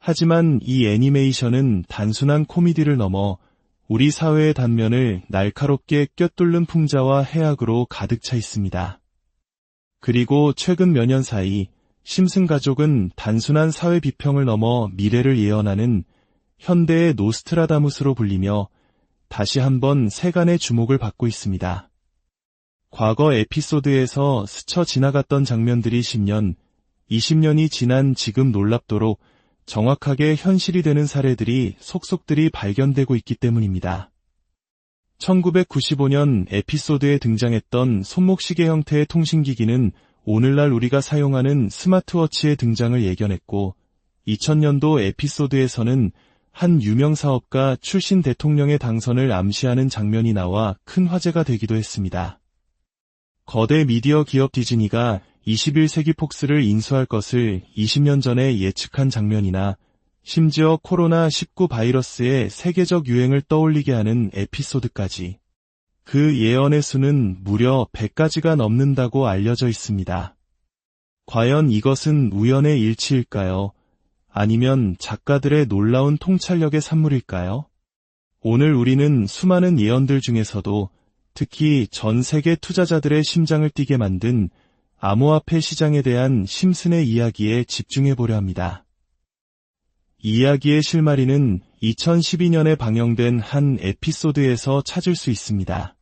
하지만 이 애니메이션은 단순한 코미디를 넘어 우리 사회의 단면을 날카롭게 꿰뚫는 풍자와 해악으로 가득 차 있습니다. 그리고 최근 몇 년 사이 심슨 가족은 단순한 사회 비평을 넘어 미래를 예언하는 현대의 노스트라다무스로 불리며 다시 한번 세간의 주목을 받고 있습니다. 과거 에피소드에서 스쳐 지나갔던 장면들이 10년, 20년이 지난 지금 놀랍도록 정확하게 현실이 되는 사례들이 속속들이 발견되고 있기 때문입니다. 1995년 에피소드에 등장했던 손목시계 형태의 통신기기는 오늘날 우리가 사용하는 스마트워치의 등장을 예견했고, 2000년도 에피소드에서는 한 유명 사업가 출신 대통령의 당선을 암시하는 장면이 나와 큰 화제가 되기도 했습니다. 거대 미디어 기업 디즈니가 21세기 폭스를 인수할 것을 20년 전에 예측한 장면이나 심지어 코로나19 바이러스의 세계적 유행을 떠올리게 하는 에피소드까지. 그 예언의 수는 무려 100가지가 넘는다고 알려져 있습니다. 과연 이것은 우연의 일치일까요? 아니면 작가들의 놀라운 통찰력의 산물일까요? 오늘 우리는 수많은 예언들 중에서도 특히 전 세계 투자자들의 심장을 뛰게 만든 암호화폐 시장에 대한 심슨의 이야기에 집중해 보려 합니다. 이야기의 실마리는 2012년에 방영된 한 에피소드에서 찾을 수 있습니다.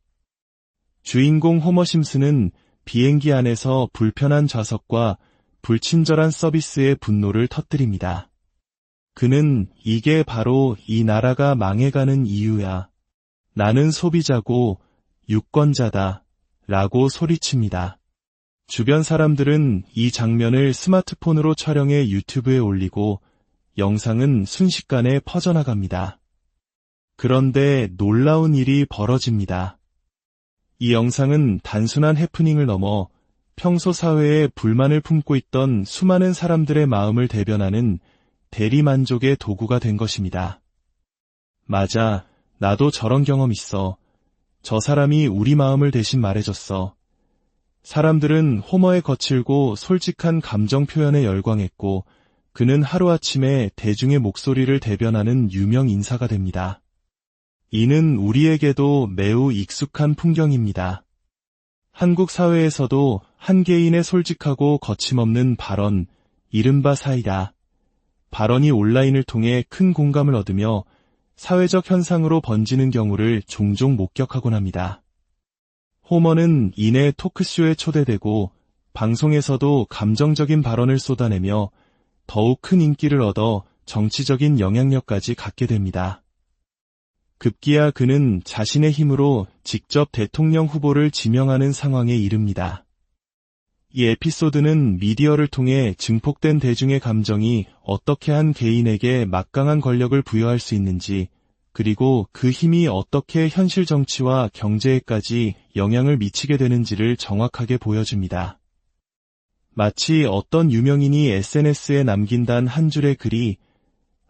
주인공 호머 심슨은 비행기 안에서 불편한 좌석과 불친절한 서비스에 분노를 터뜨립니다. 그는 이게 바로 이 나라가 망해가는 이유야. 나는 소비자고 유권자다. 라고 소리칩니다. 주변 사람들은 이 장면을 스마트폰으로 촬영해 유튜브에 올리고 영상은 순식간에 퍼져나갑니다. 그런데 놀라운 일이 벌어집니다. 이 영상은 단순한 해프닝을 넘어 평소 사회에 불만을 품고 있던 수많은 사람들의 마음을 대변하는 대리만족의 도구가 된 것입니다. 맞아, 나도 저런 경험 있어. 저 사람이 우리 마음을 대신 말해줬어. 사람들은 호머의 거칠고 솔직한 감정 표현에 열광했고 그는 하루아침에 대중의 목소리를 대변하는 유명 인사가 됩니다. 이는 우리에게도 매우 익숙한 풍경입니다. 한국 사회에서도 한 개인의 솔직하고 거침없는 발언, 이른바 사이다. 발언이 온라인을 통해 큰 공감을 얻으며 사회적 현상으로 번지는 경우를 종종 목격하곤 합니다. 호머는 이내 토크쇼에 초대되고 방송에서도 감정적인 발언을 쏟아내며 더욱 큰 인기를 얻어 정치적인 영향력까지 갖게 됩니다. 급기야 그는 자신의 힘으로 직접 대통령 후보를 지명하는 상황에 이릅니다. 이 에피소드는 미디어를 통해 증폭된 대중의 감정이 어떻게 한 개인에게 막강한 권력을 부여할 수 있는지, 그리고 그 힘이 어떻게 현실 정치와 경제에까지 영향을 미치게 되는지를 정확하게 보여줍니다. 마치 어떤 유명인이 SNS에 남긴 단 한 줄의 글이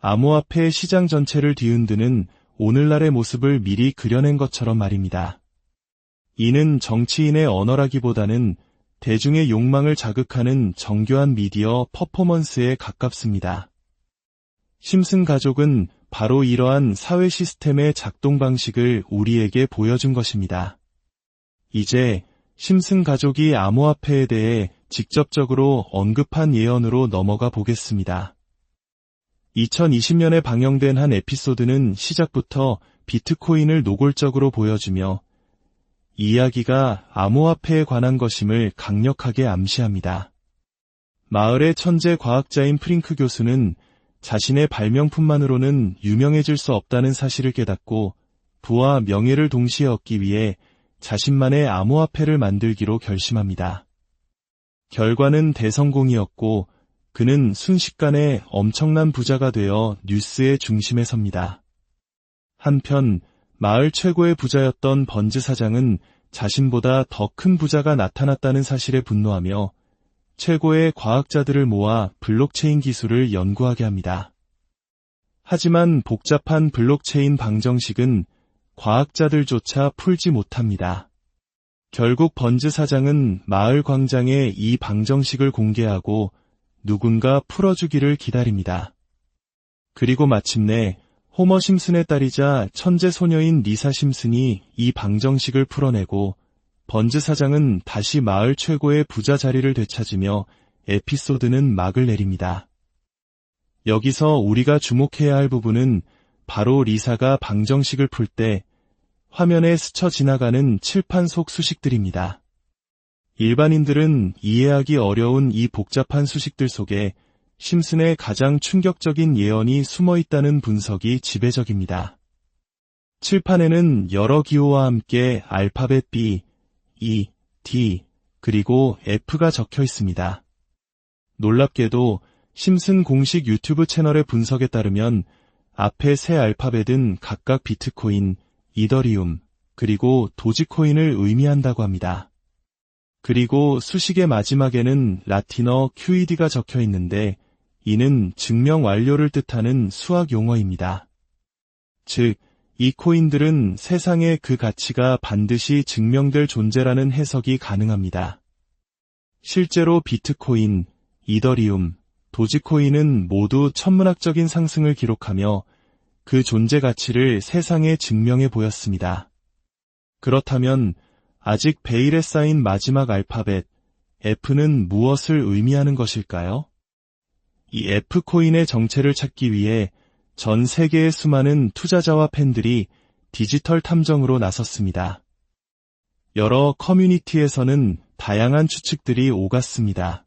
암호화폐 시장 전체를 뒤흔드는 오늘날의 모습을 미리 그려낸 것처럼 말입니다. 이는 정치인의 언어라기보다는 대중의 욕망을 자극하는 정교한 미디어 퍼포먼스에 가깝습니다. 심슨 가족은 바로 이러한 사회 시스템의 작동 방식을 우리에게 보여준 것입니다. 이제 심슨 가족이 암호화폐에 대해 직접적으로 언급한 예언으로 넘어가 보겠습니다. 2020년에 방영된 한 에피소드는 시작부터 비트코인을 노골적으로 보여주며 이야기가 암호화폐에 관한 것임을 강력하게 암시합니다. 마을의 천재 과학자인 프링크 교수는 자신의 발명품만으로는 유명해질 수 없다는 사실을 깨닫고 부와 명예를 동시에 얻기 위해 자신만의 암호화폐를 만들기로 결심합니다. 결과는 대성공이었고 그는 순식간에 엄청난 부자가 되어 뉴스의 중심에 섭니다. 한편 마을 최고의 부자였던 번즈 사장은 자신보다 더 큰 부자가 나타났다는 사실에 분노하며 최고의 과학자들을 모아 블록체인 기술을 연구하게 합니다. 하지만 복잡한 블록체인 방정식은 과학자들조차 풀지 못합니다. 결국 번즈 사장은 마을 광장에 이 방정식을 공개하고 누군가 풀어주기를 기다립니다. 그리고 마침내 호머 심슨의 딸이자 천재 소녀인 리사 심슨이 이 방정식을 풀어내고 번즈 사장은 다시 마을 최고의 부자 자리를 되찾으며 에피소드는 막을 내립니다. 여기서 우리가 주목해야 할 부분은 바로 리사가 방정식을 풀 때 화면에 스쳐 지나가는 칠판 속 수식들입니다. 일반인들은 이해하기 어려운 이 복잡한 수식들 속에 심슨의 가장 충격적인 예언이 숨어 있다는 분석이 지배적입니다. 칠판에는 여러 기호와 함께 알파벳 B, E, D, 그리고 F가 적혀 있습니다. 놀랍게도 심슨 공식 유튜브 채널의 분석에 따르면 앞에 세 알파벳은 각각 비트코인, 이더리움, 그리고 도지코인을 의미한다고 합니다. 그리고 수식의 마지막에는 라틴어 QED가 적혀 있는데 이는 증명 완료를 뜻하는 수학 용어입니다. 즉, 이 코인들은 세상에 그 가치가 반드시 증명될 존재라는 해석이 가능합니다. 실제로 비트코인, 이더리움, 도지코인은 모두 천문학적인 상승을 기록하며 그 존재 가치를 세상에 증명해 보였습니다. 그렇다면 아직 베일에 쌓인 마지막 알파벳 F는 무엇을 의미하는 것일까요? 이 F코인의 정체를 찾기 위해 전 세계의 수많은 투자자와 팬들이 디지털 탐정으로 나섰습니다. 여러 커뮤니티에서는 다양한 추측들이 오갔습니다.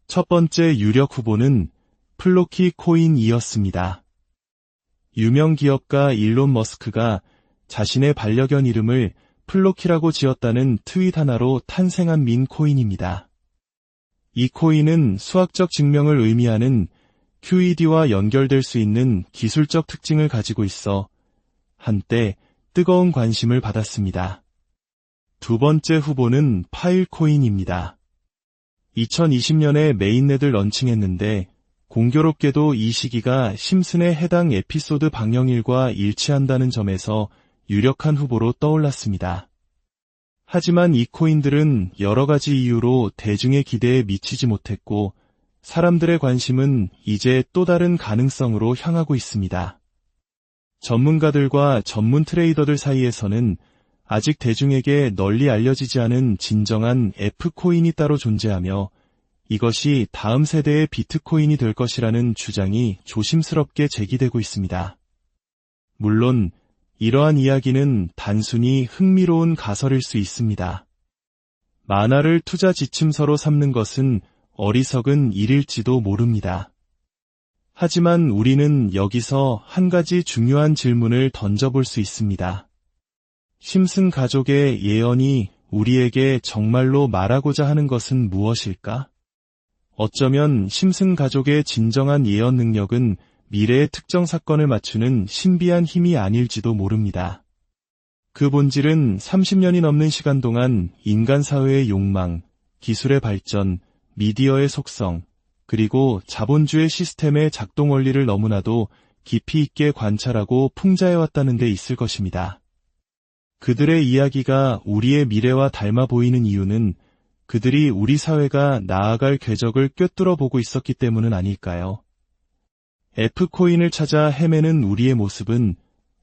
첫 번째 유력 후보는 플로키 코인이었습니다. 유명 기업가 일론 머스크가 자신의 반려견 이름을 플로키라고 지었다는 트윗 하나로 탄생한 민 코인입니다. 이 코인은 수학적 증명을 의미하는 QED와 연결될 수 있는 기술적 특징을 가지고 있어 한때 뜨거운 관심을 받았습니다. 두 번째 후보는 파일코인입니다. 2020년에 메인넷을 런칭했는데 공교롭게도 이 시기가 심슨의 해당 에피소드 방영일과 일치한다는 점에서 유력한 후보로 떠올랐습니다. 하지만 이 코인들은 여러 가지 이유로 대중의 기대에 미치지 못했고 사람들의 관심은 이제 또 다른 가능성으로 향하고 있습니다. 전문가들과 전문 트레이더들 사이에서는 아직 대중에게 널리 알려지지 않은 진정한 F코인이 따로 존재하며 이것이 다음 세대의 비트코인이 될 것이라는 주장이 조심스럽게 제기되고 있습니다. 물론 이러한 이야기는 단순히 흥미로운 가설일 수 있습니다. 만화를 투자 지침서로 삼는 것은 어리석은 일일지도 모릅니다. 하지만 우리는 여기서 한 가지 중요한 질문을 던져볼 수 있습니다. 심슨 가족의 예언이 우리에게 정말로 말하고자 하는 것은 무엇일까? 어쩌면 심슨 가족의 진정한 예언 능력은 미래의 특정 사건을 맞추는 신비한 힘이 아닐지도 모릅니다. 그 본질은 30년이 넘는 시간 동안 인간 사회의 욕망, 기술의 발전, 미디어의 속성, 그리고 자본주의 시스템의 작동 원리를 너무나도 깊이 있게 관찰하고 풍자해왔다는 데 있을 것입니다. 그들의 이야기가 우리의 미래와 닮아 보이는 이유는 그들이 우리 사회가 나아갈 궤적을 꿰뚫어 보고 있었기 때문은 아닐까요? F코인을 찾아 헤매는 우리의 모습은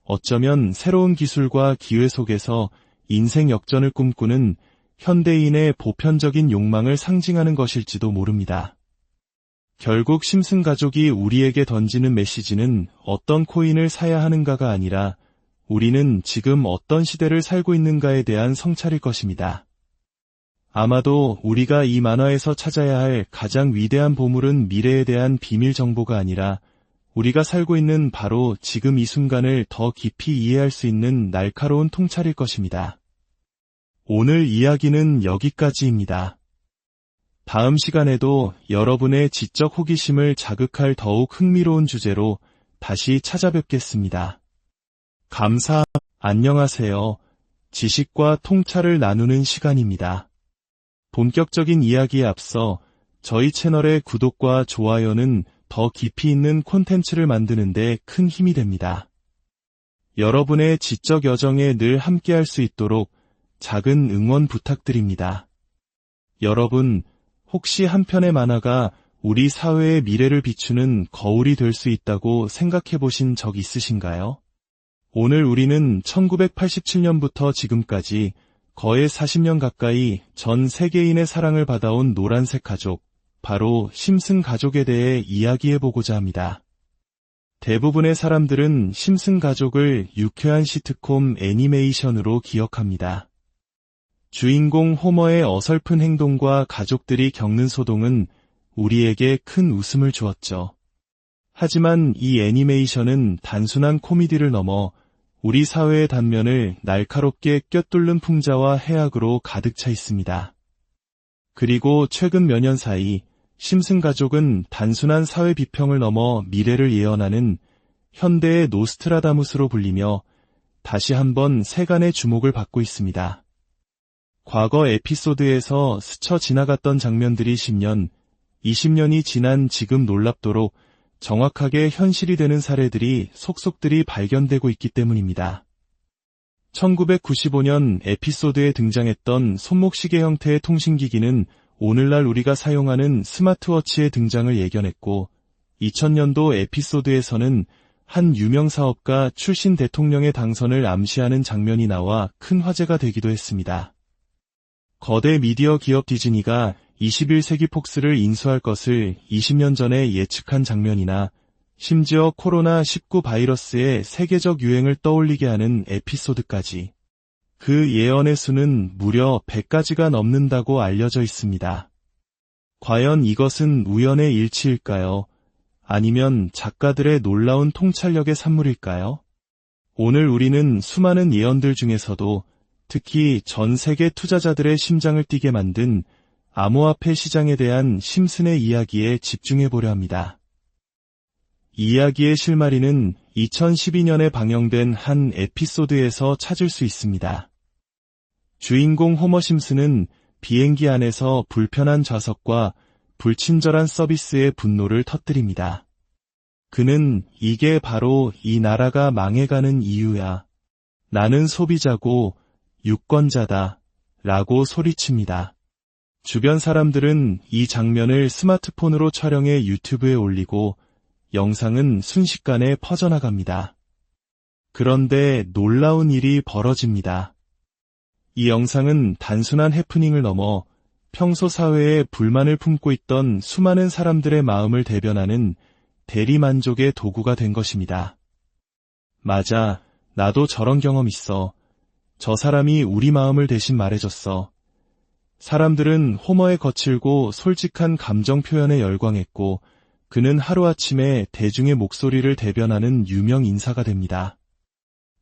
어쩌면 새로운 기술과 기회 속에서 인생 역전을 꿈꾸는 현대인의 보편적인 욕망을 상징하는 것일지도 모릅니다. 결국 심슨 가족이 우리에게 던지는 메시지는 어떤 코인을 사야 하는가가 아니라 우리는 지금 어떤 시대를 살고 있는가에 대한 성찰일 것입니다. 아마도 우리가 이 만화에서 찾아야 할 가장 위대한 보물은 미래에 대한 비밀 정보가 아니라 우리가 살고 있는 바로 지금 이 순간을 더 깊이 이해할 수 있는 날카로운 통찰일 것입니다. 오늘 이야기는 여기까지입니다. 다음 시간에도 여러분의 지적 호기심을 자극할 더욱 흥미로운 주제로 다시 찾아뵙겠습니다. 안녕하세요. 지식과 통찰을 나누는 시간입니다. 본격적인 이야기에 앞서 저희 채널의 구독과 좋아요는 더 깊이 있는 콘텐츠를 만드는 데 큰 힘이 됩니다. 여러분의 지적 여정에 늘 함께할 수 있도록 작은 응원 부탁드립니다. 여러분, 혹시 한 편의 만화가 우리 사회의 미래를 비추는 거울이 될 수 있다고 생각해 보신 적 있으신가요? 오늘 우리는 1987년부터 지금까지 거의 40년 가까이 전 세계인의 사랑을 받아온 노란색 가족, 바로 심슨 가족에 대해 이야기해보고자 합니다. 대부분의 사람들은 심슨 가족을 유쾌한 시트콤 애니메이션으로 기억합니다. 주인공 호머의 어설픈 행동과 가족들이 겪는 소동은 우리에게 큰 웃음을 주었죠. 하지만 이 애니메이션은 단순한 코미디를 넘어 우리 사회의 단면을 날카롭게 꿰뚫는 풍자와 해악으로 가득 차 있습니다. 그리고 최근 몇 년 사이 심슨 가족은 단순한 사회 비평을 넘어 미래를 예언하는 현대의 노스트라다무스로 불리며 다시 한번 세간의 주목을 받고 있습니다. 과거 에피소드에서 스쳐 지나갔던 장면들이 10년, 20년이 지난 지금 놀랍도록 정확하게 현실이 되는 사례들이 속속들이 발견되고 있기 때문입니다. 1995년 에피소드에 등장했던 손목시계 형태의 통신기기는 오늘날 우리가 사용하는 스마트워치의 등장을 예견했고 2000년도 에피소드에서는 한 유명 사업가 출신 대통령의 당선을 암시하는 장면이 나와 큰 화제가 되기도 했습니다. 거대 미디어 기업 디즈니가 21세기 폭스를 인수할 것을 20년 전에 예측한 장면이나 심지어 코로나19 바이러스의 세계적 유행을 떠올리게 하는 에피소드까지 그 예언의 수는 무려 100가지가 넘는다고 알려져 있습니다. 과연 이것은 우연의 일치일까요? 아니면 작가들의 놀라운 통찰력의 산물일까요? 오늘 우리는 수많은 예언들 중에서도 특히 전 세계 투자자들의 심장을 뛰게 만든 암호화폐 시장에 대한 심슨의 이야기에 집중해보려 합니다. 이 이야기의 실마리는 2012년에 방영된 한 에피소드에서 찾을 수 있습니다. 주인공 호머 심슨은 비행기 안에서 불편한 좌석과 불친절한 서비스에 분노를 터뜨립니다. 그는 이게 바로 이 나라가 망해가는 이유야. 나는 소비자고 유권자다. 라고 소리칩니다. 주변 사람들은 이 장면을 스마트폰으로 촬영해 유튜브에 올리고 영상은 순식간에 퍼져나갑니다. 그런데 놀라운 일이 벌어집니다. 이 영상은 단순한 해프닝을 넘어 평소 사회에 불만을 품고 있던 수많은 사람들의 마음을 대변하는 대리만족의 도구가 된 것입니다. 맞아, 나도 저런 경험 있어. 저 사람이 우리 마음을 대신 말해줬어. 사람들은 호머의 거칠고 솔직한 감정 표현에 열광했고, 그는 하루아침에 대중의 목소리를 대변하는 유명 인사가 됩니다.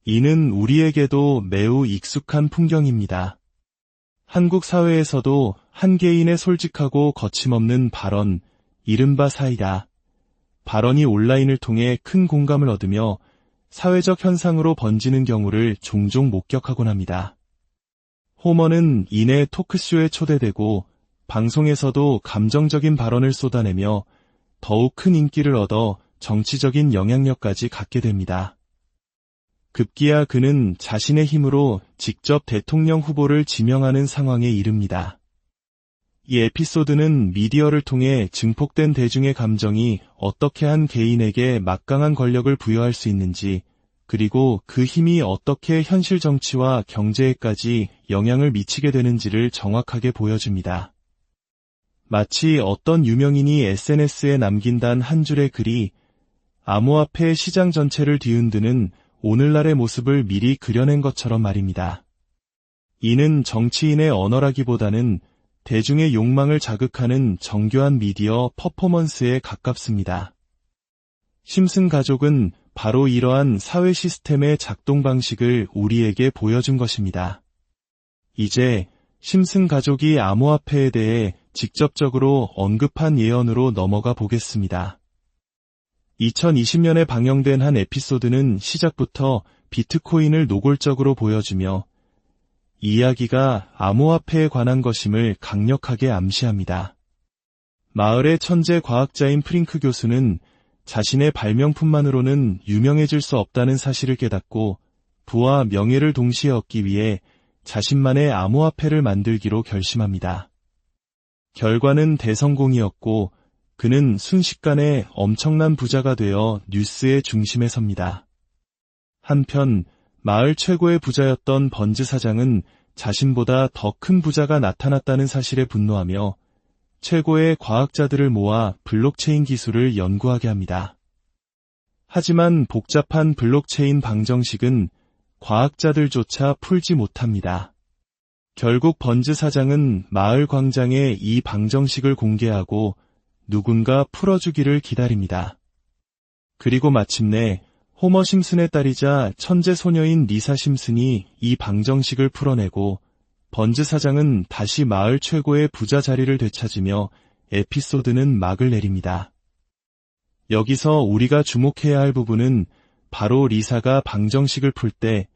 이는 우리에게도 매우 익숙한 풍경입니다. 한국 사회에서도 한 개인의 솔직하고 거침없는 발언, 이른바 사이다. 발언이 온라인을 통해 큰 공감을 얻으며 사회적 현상으로 번지는 경우를 종종 목격하곤 합니다. 호머는 이내 토크쇼에 초대되고 방송에서도 감정적인 발언을 쏟아내며 더욱 큰 인기를 얻어 정치적인 영향력까지 갖게 됩니다. 급기야 그는 자신의 힘으로 직접 대통령 후보를 지명하는 상황에 이릅니다. 이 에피소드는 미디어를 통해 증폭된 대중의 감정이 어떻게 한 개인에게 막강한 권력을 부여할 수 있는지, 그리고 그 힘이 어떻게 현실 정치와 경제에까지 영향을 미치게 되는지를 정확하게 보여줍니다. 마치 어떤 유명인이 SNS에 남긴 단 한 줄의 글이 암호화폐 시장 전체를 뒤흔드는 오늘날의 모습을 미리 그려낸 것처럼 말입니다. 이는 정치인의 언어라기보다는 대중의 욕망을 자극하는 정교한 미디어 퍼포먼스에 가깝습니다. 심슨 가족은 바로 이러한 사회 시스템의 작동 방식을 우리에게 보여준 것입니다. 이제 심슨 가족이 암호화폐에 대해 직접적으로 언급한 예언으로 넘어가 보겠습니다. 2020년에 방영된 한 에피소드는 시작부터 비트코인을 노골적으로 보여주며 이야기가 암호화폐에 관한 것임을 강력하게 암시합니다. 마을의 천재 과학자인 프링크 교수는 자신의 발명품만으로는 유명해질 수 없다는 사실을 깨닫고 부와 명예를 동시에 얻기 위해 자신만의 암호화폐를 만들기로 결심합니다. 결과는 대성공이었고 그는 순식간에 엄청난 부자가 되어 뉴스의 중심에 섭니다. 한편 마을 최고의 부자였던 번즈 사장은 자신보다 더 큰 부자가 나타났다는 사실에 분노하며 최고의 과학자들을 모아 블록체인 기술을 연구하게 합니다. 하지만 복잡한 블록체인 방정식은 과학자들조차 풀지 못합니다. 결국 번즈 사장은 마을 광장에 이 방정식을 공개하고 누군가 풀어주기를 기다립니다. 그리고 마침내 호머 심슨의 딸이자 천재 소녀인 리사 심슨이 이 방정식을 풀어내고 번즈 사장은 다시 마을 최고의 부자 자리를 되찾으며 에피소드는 막을 내립니다. 여기서 우리가 주목해야 할 부분은 바로 리사가 방정식을 풀 때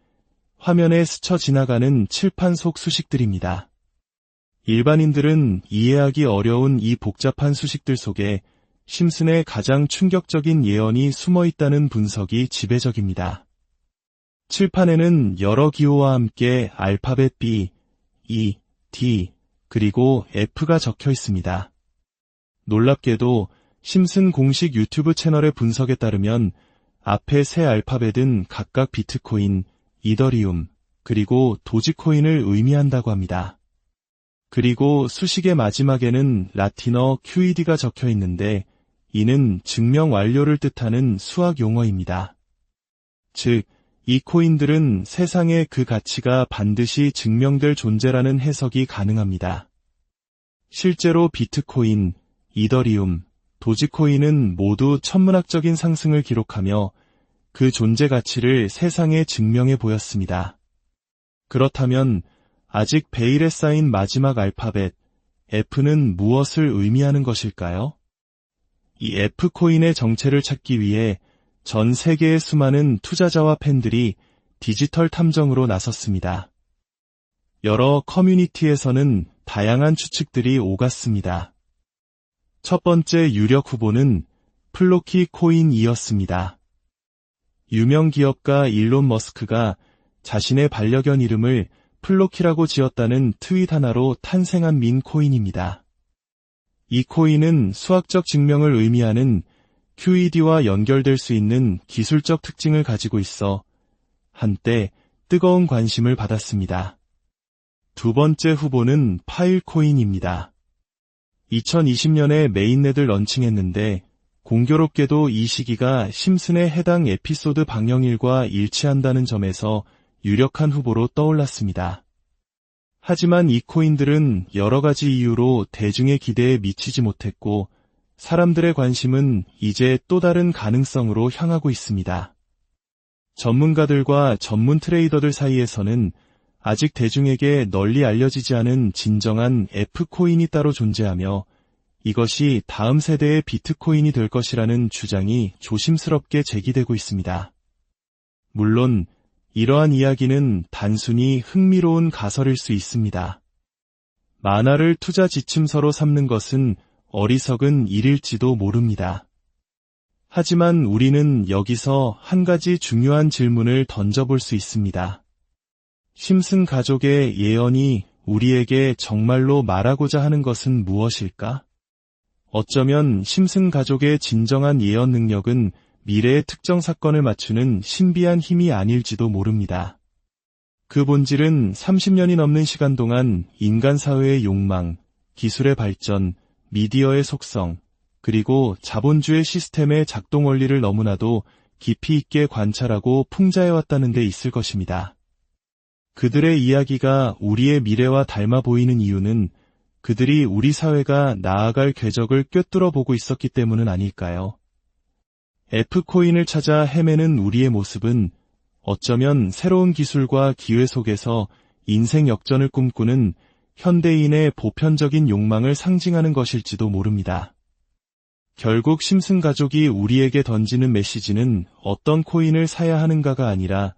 화면에 스쳐 지나가는 칠판 속 수식들입니다. 일반인들은 이해하기 어려운 이 복잡한 수식들 속에 심슨의 가장 충격적인 예언이 숨어 있다는 분석이 지배적입니다. 칠판에는 여러 기호와 함께 알파벳 B, E, D, 그리고 F가 적혀 있습니다. 놀랍게도 심슨 공식 유튜브 채널의 분석에 따르면 앞에 세 알파벳은 각각 비트코인, 이더리움, 그리고 도지코인을 의미한다고 합니다. 그리고 수식의 마지막에는 라틴어 QED가 적혀 있는데 이는 증명 완료를 뜻하는 수학 용어입니다. 즉, 이 코인들은 세상에 그 가치가 반드시 증명될 존재라는 해석이 가능합니다. 실제로 비트코인, 이더리움, 도지코인은 모두 천문학적인 상승을 기록하며 그 존재 가치를 세상에 증명해 보였습니다. 그렇다면 아직 베일에 쌓인 마지막 알파벳 F는 무엇을 의미하는 것일까요? 이 F코인의 정체를 찾기 위해 전 세계의 수많은 투자자와 팬들이 디지털 탐정으로 나섰습니다. 여러 커뮤니티에서는 다양한 추측들이 오갔습니다. 첫 번째 유력 후보는 플로키 코인이었습니다. 유명 기업가 일론 머스크가 자신의 반려견 이름을 플로키라고 지었다는 트윗 하나로 탄생한 민 코인입니다. 이 코인은 수학적 증명을 의미하는 QED와 연결될 수 있는 기술적 특징을 가지고 있어 한때 뜨거운 관심을 받았습니다. 두 번째 후보는 파일코인입니다. 2020년에 메인넷을 런칭했는데 공교롭게도 이 시기가 심슨의 해당 에피소드 방영일과 일치한다는 점에서 유력한 후보로 떠올랐습니다. 하지만 이 코인들은 여러 가지 이유로 대중의 기대에 미치지 못했고 사람들의 관심은 이제 또 다른 가능성으로 향하고 있습니다. 전문가들과 전문 트레이더들 사이에서는 아직 대중에게 널리 알려지지 않은 진정한 F코인이 따로 존재하며 이것이 다음 세대의 비트코인이 될 것이라는 주장이 조심스럽게 제기되고 있습니다. 물론 이러한 이야기는 단순히 흥미로운 가설일 수 있습니다. 만화를 투자 지침서로 삼는 것은 어리석은 일일지도 모릅니다. 하지만 우리는 여기서 한 가지 중요한 질문을 던져볼 수 있습니다. 심슨 가족의 예언이 우리에게 정말로 말하고자 하는 것은 무엇일까? 어쩌면 심슨 가족의 진정한 예언 능력은 미래의 특정 사건을 맞추는 신비한 힘이 아닐지도 모릅니다. 그 본질은 30년이 넘는 시간 동안 인간 사회의 욕망, 기술의 발전, 미디어의 속성, 그리고 자본주의 시스템의 작동 원리를 너무나도 깊이 있게 관찰하고 풍자해왔다는 데 있을 것입니다. 그들의 이야기가 우리의 미래와 닮아 보이는 이유는 그들이 우리 사회가 나아갈 궤적을 꿰뚫어 보고 있었기 때문은 아닐까요? F코인을 찾아 헤매는 우리의 모습은 어쩌면 새로운 기술과 기회 속에서 인생 역전을 꿈꾸는 현대인의 보편적인 욕망을 상징하는 것일지도 모릅니다. 결국 심슨 가족이 우리에게 던지는 메시지는 어떤 코인을 사야 하는가가 아니라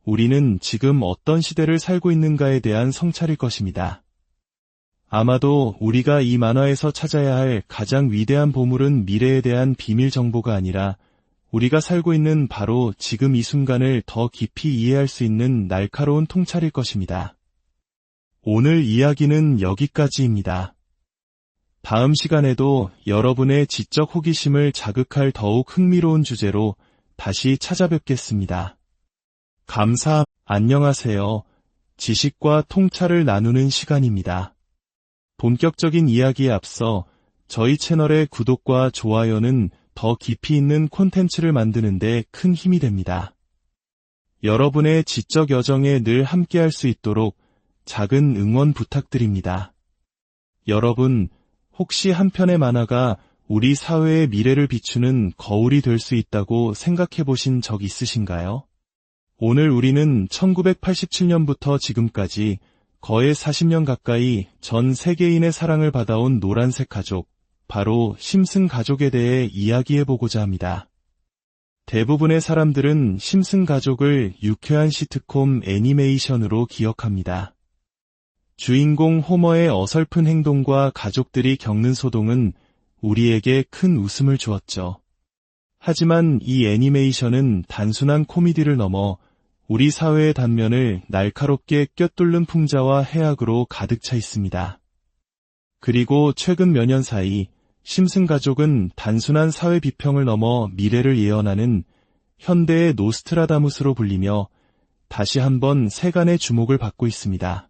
우리는 지금 어떤 시대를 살고 있는가에 대한 성찰일 것입니다. 아마도 우리가 이 만화에서 찾아야 할 가장 위대한 보물은 미래에 대한 비밀 정보가 아니라 우리가 살고 있는 바로 지금 이 순간을 더 깊이 이해할 수 있는 날카로운 통찰일 것입니다. 오늘 이야기는 여기까지입니다. 다음 시간에도 여러분의 지적 호기심을 자극할 더욱 흥미로운 주제로 다시 찾아뵙겠습니다. 안녕하세요. 지식과 통찰을 나누는 시간입니다. 본격적인 이야기에 앞서 저희 채널의 구독과 좋아요는 더 깊이 있는 콘텐츠를 만드는 데 큰 힘이 됩니다. 여러분의 지적 여정에 늘 함께할 수 있도록 작은 응원 부탁드립니다. 여러분, 혹시 한 편의 만화가 우리 사회의 미래를 비추는 거울이 될 수 있다고 생각해 보신 적 있으신가요? 오늘 우리는 1987년부터 지금까지 거의 40년 가까이 전 세계인의 사랑을 받아온 노란색 가족, 바로 심슨 가족에 대해 이야기해보고자 합니다. 대부분의 사람들은 심슨 가족을 유쾌한 시트콤 애니메이션으로 기억합니다. 주인공 호머의 어설픈 행동과 가족들이 겪는 소동은 우리에게 큰 웃음을 주었죠. 하지만 이 애니메이션은 단순한 코미디를 넘어 우리 사회의 단면을 날카롭게 꿰뚫는 풍자와 해악으로 가득 차 있습니다. 그리고 최근 몇 년 사이 심슨 가족은 단순한 사회 비평을 넘어 미래를 예언하는 현대의 노스트라다무스로 불리며 다시 한번 세간의 주목을 받고 있습니다.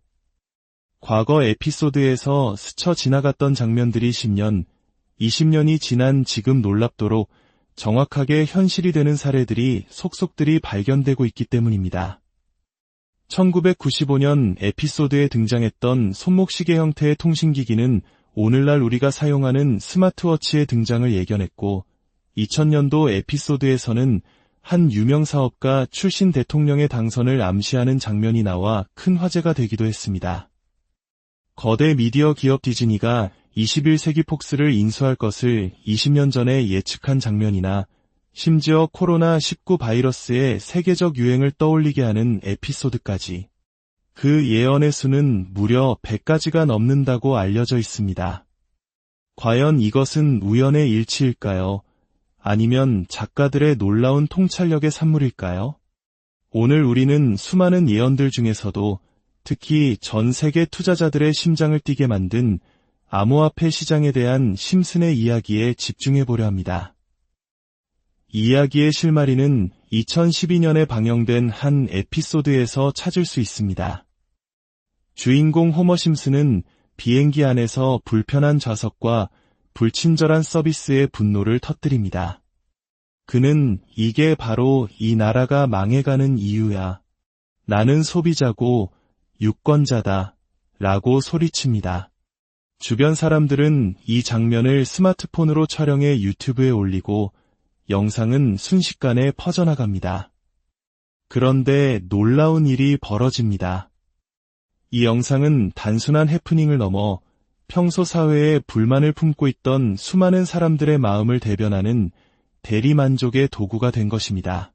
과거 에피소드에서 스쳐 지나갔던 장면들이 10년, 20년이 지난 지금 놀랍도록 정확하게 현실이 되는 사례들이 속속들이 발견되고 있기 때문입니다. 1995년 에피소드에 등장했던 손목시계 형태의 통신기기는 오늘날 우리가 사용하는 스마트워치의 등장을 예견했고 2000년도 에피소드에서는 한 유명 사업가 출신 대통령의 당선을 암시하는 장면이 나와 큰 화제가 되기도 했습니다. 거대 미디어 기업 디즈니가 21세기 폭스를 인수할 것을 20년 전에 예측한 장면이나 심지어 코로나19 바이러스의 세계적 유행을 떠올리게 하는 에피소드까지 그 예언의 수는 무려 100가지가 넘는다고 알려져 있습니다. 과연 이것은 우연의 일치일까요? 아니면 작가들의 놀라운 통찰력의 산물일까요? 오늘 우리는 수많은 예언들 중에서도 특히 전 세계 투자자들의 심장을 뛰게 만든 암호화폐 시장에 대한 심슨의 이야기에 집중해 보려 합니다. 이 이야기의 실마리는 2012년에 방영된 한 에피소드에서 찾을 수 있습니다. 주인공 호머 심슨은 비행기 안에서 불편한 좌석과 불친절한 서비스에 분노를 터뜨립니다. 그는 이게 바로 이 나라가 망해가는 이유야. 나는 소비자고 유권자다. 라고 소리칩니다. 주변 사람들은 이 장면을 스마트폰으로 촬영해 유튜브에 올리고 영상은 순식간에 퍼져나갑니다. 그런데 놀라운 일이 벌어집니다. 이 영상은 단순한 해프닝을 넘어 평소 사회에 불만을 품고 있던 수많은 사람들의 마음을 대변하는 대리만족의 도구가 된 것입니다.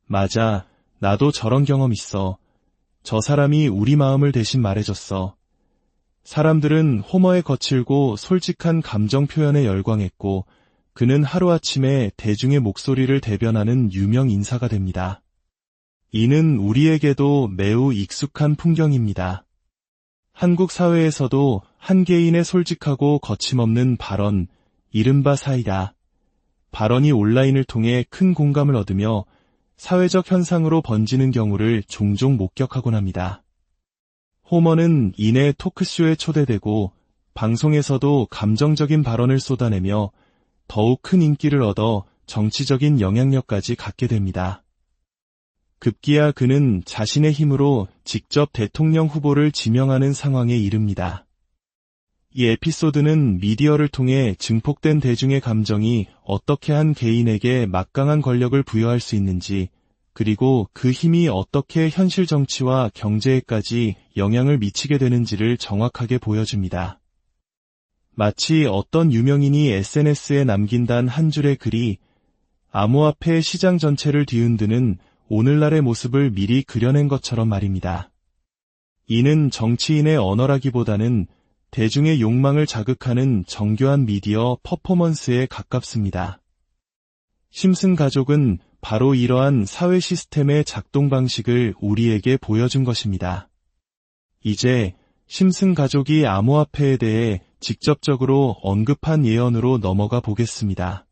맞아, 나도 저런 경험 있어. 저 사람이 우리 마음을 대신 말해줬어. 사람들은 호머의 거칠고 솔직한 감정 표현에 열광했고 그는 하루아침에 대중의 목소리를 대변하는 유명 인사가 됩니다. 이는 우리에게도 매우 익숙한 풍경입니다. 한국 사회에서도 한 개인의 솔직하고 거침없는 발언, 이른바 사이다. 발언이 온라인을 통해 큰 공감을 얻으며 사회적 현상으로 번지는 경우를 종종 목격하곤 합니다. 호머는 이내 토크쇼에 초대되고 방송에서도 감정적인 발언을 쏟아내며 더욱 큰 인기를 얻어 정치적인 영향력까지 갖게 됩니다. 급기야 그는 자신의 힘으로 직접 대통령 후보를 지명하는 상황에 이릅니다. 이 에피소드는 미디어를 통해 증폭된 대중의 감정이 어떻게 한 개인에게 막강한 권력을 부여할 수 있는지, 그리고 그 힘이 어떻게 현실 정치와 경제에까지 영향을 미치게 되는지를 정확하게 보여줍니다. 마치 어떤 유명인이 SNS에 남긴 단 한 줄의 글이 암호화폐 시장 전체를 뒤흔드는 오늘날의 모습을 미리 그려낸 것처럼 말입니다. 이는 정치인의 언어라기보다는 대중의 욕망을 자극하는 정교한 미디어 퍼포먼스에 가깝습니다. 심슨 가족은 바로 이러한 사회 시스템의 작동 방식을 우리에게 보여준 것입니다. 이제 심슨 가족이 암호화폐에 대해 직접적으로 언급한 예언으로 넘어가 보겠습니다.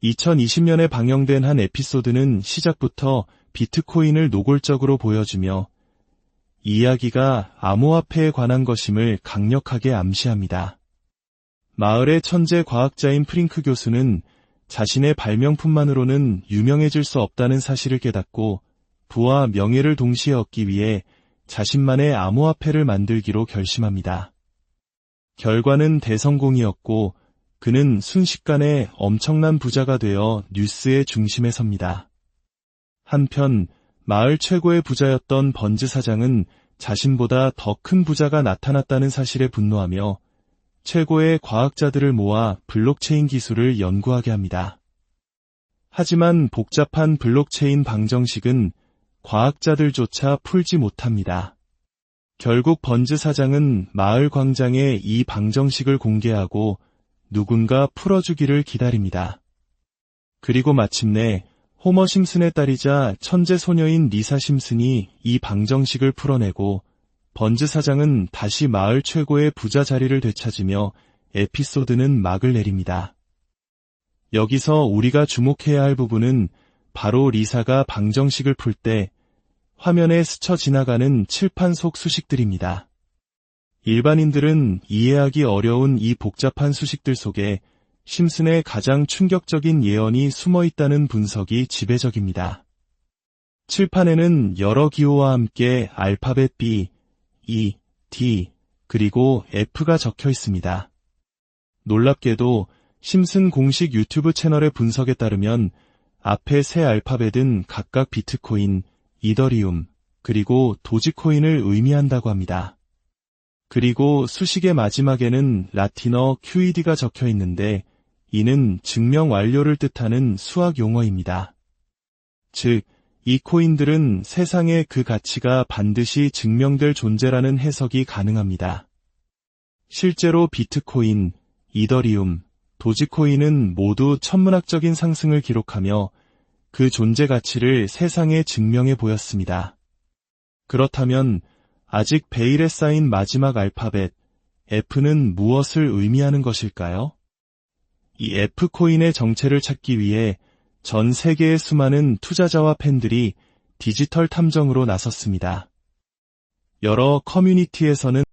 2020년에 방영된 한 에피소드는 시작부터 비트코인을 노골적으로 보여주며 이야기가 암호화폐에 관한 것임을 강력하게 암시합니다. 마을의 천재 과학자인 프링크 교수는 자신의 발명품만으로는 유명해질 수 없다는 사실을 깨닫고 부와 명예를 동시에 얻기 위해 자신만의 암호화폐를 만들기로 결심합니다. 결과는 대성공이었고 그는 순식간에 엄청난 부자가 되어 뉴스의 중심에 섭니다. 한편 마을 최고의 부자였던 번즈 사장은 자신보다 더 큰 부자가 나타났다는 사실에 분노하며 최고의 과학자들을 모아 블록체인 기술을 연구하게 합니다. 하지만 복잡한 블록체인 방정식은 과학자들조차 풀지 못합니다. 결국 번즈 사장은 마을 광장에 이 방정식을 공개하고 누군가 풀어주기를 기다립니다. 그리고 마침내 호머 심슨의 딸이자 천재 소녀인 리사 심슨이 이 방정식을 풀어내고 번즈 사장은 다시 마을 최고의 부자 자리를 되찾으며 에피소드는 막을 내립니다. 여기서 우리가 주목해야 할 부분은 바로 리사가 방정식을 풀 때 화면에 스쳐 지나가는 칠판 속 수식들입니다. 일반인들은 이해하기 어려운 이 복잡한 수식들 속에 심슨의 가장 충격적인 예언이 숨어 있다는 분석이 지배적입니다. 칠판에는 여러 기호와 함께 알파벳 B, E, D, 그리고 F가 적혀 있습니다. 놀랍게도 심슨 공식 유튜브 채널의 분석에 따르면 앞에 세 알파벳은 각각 비트코인, 이더리움, 그리고 도지코인을 의미한다고 합니다. 그리고 수식의 마지막에는 라틴어 QED가 적혀 있는데 이는 증명 완료를 뜻하는 수학 용어입니다. 즉, 이 코인들은 세상에 그 가치가 반드시 증명될 존재라는 해석이 가능합니다. 실제로 비트코인, 이더리움, 도지코인은 모두 천문학적인 상승을 기록하며 그 존재 가치를 세상에 증명해 보였습니다. 그렇다면 아직 베일에 쌓인 마지막 알파벳 F는 무엇을 의미하는 것일까요? 이 F코인의 정체를 찾기 위해 전 세계의 수많은 투자자와 팬들이 디지털 탐정으로 나섰습니다. 여러 커뮤니티에서는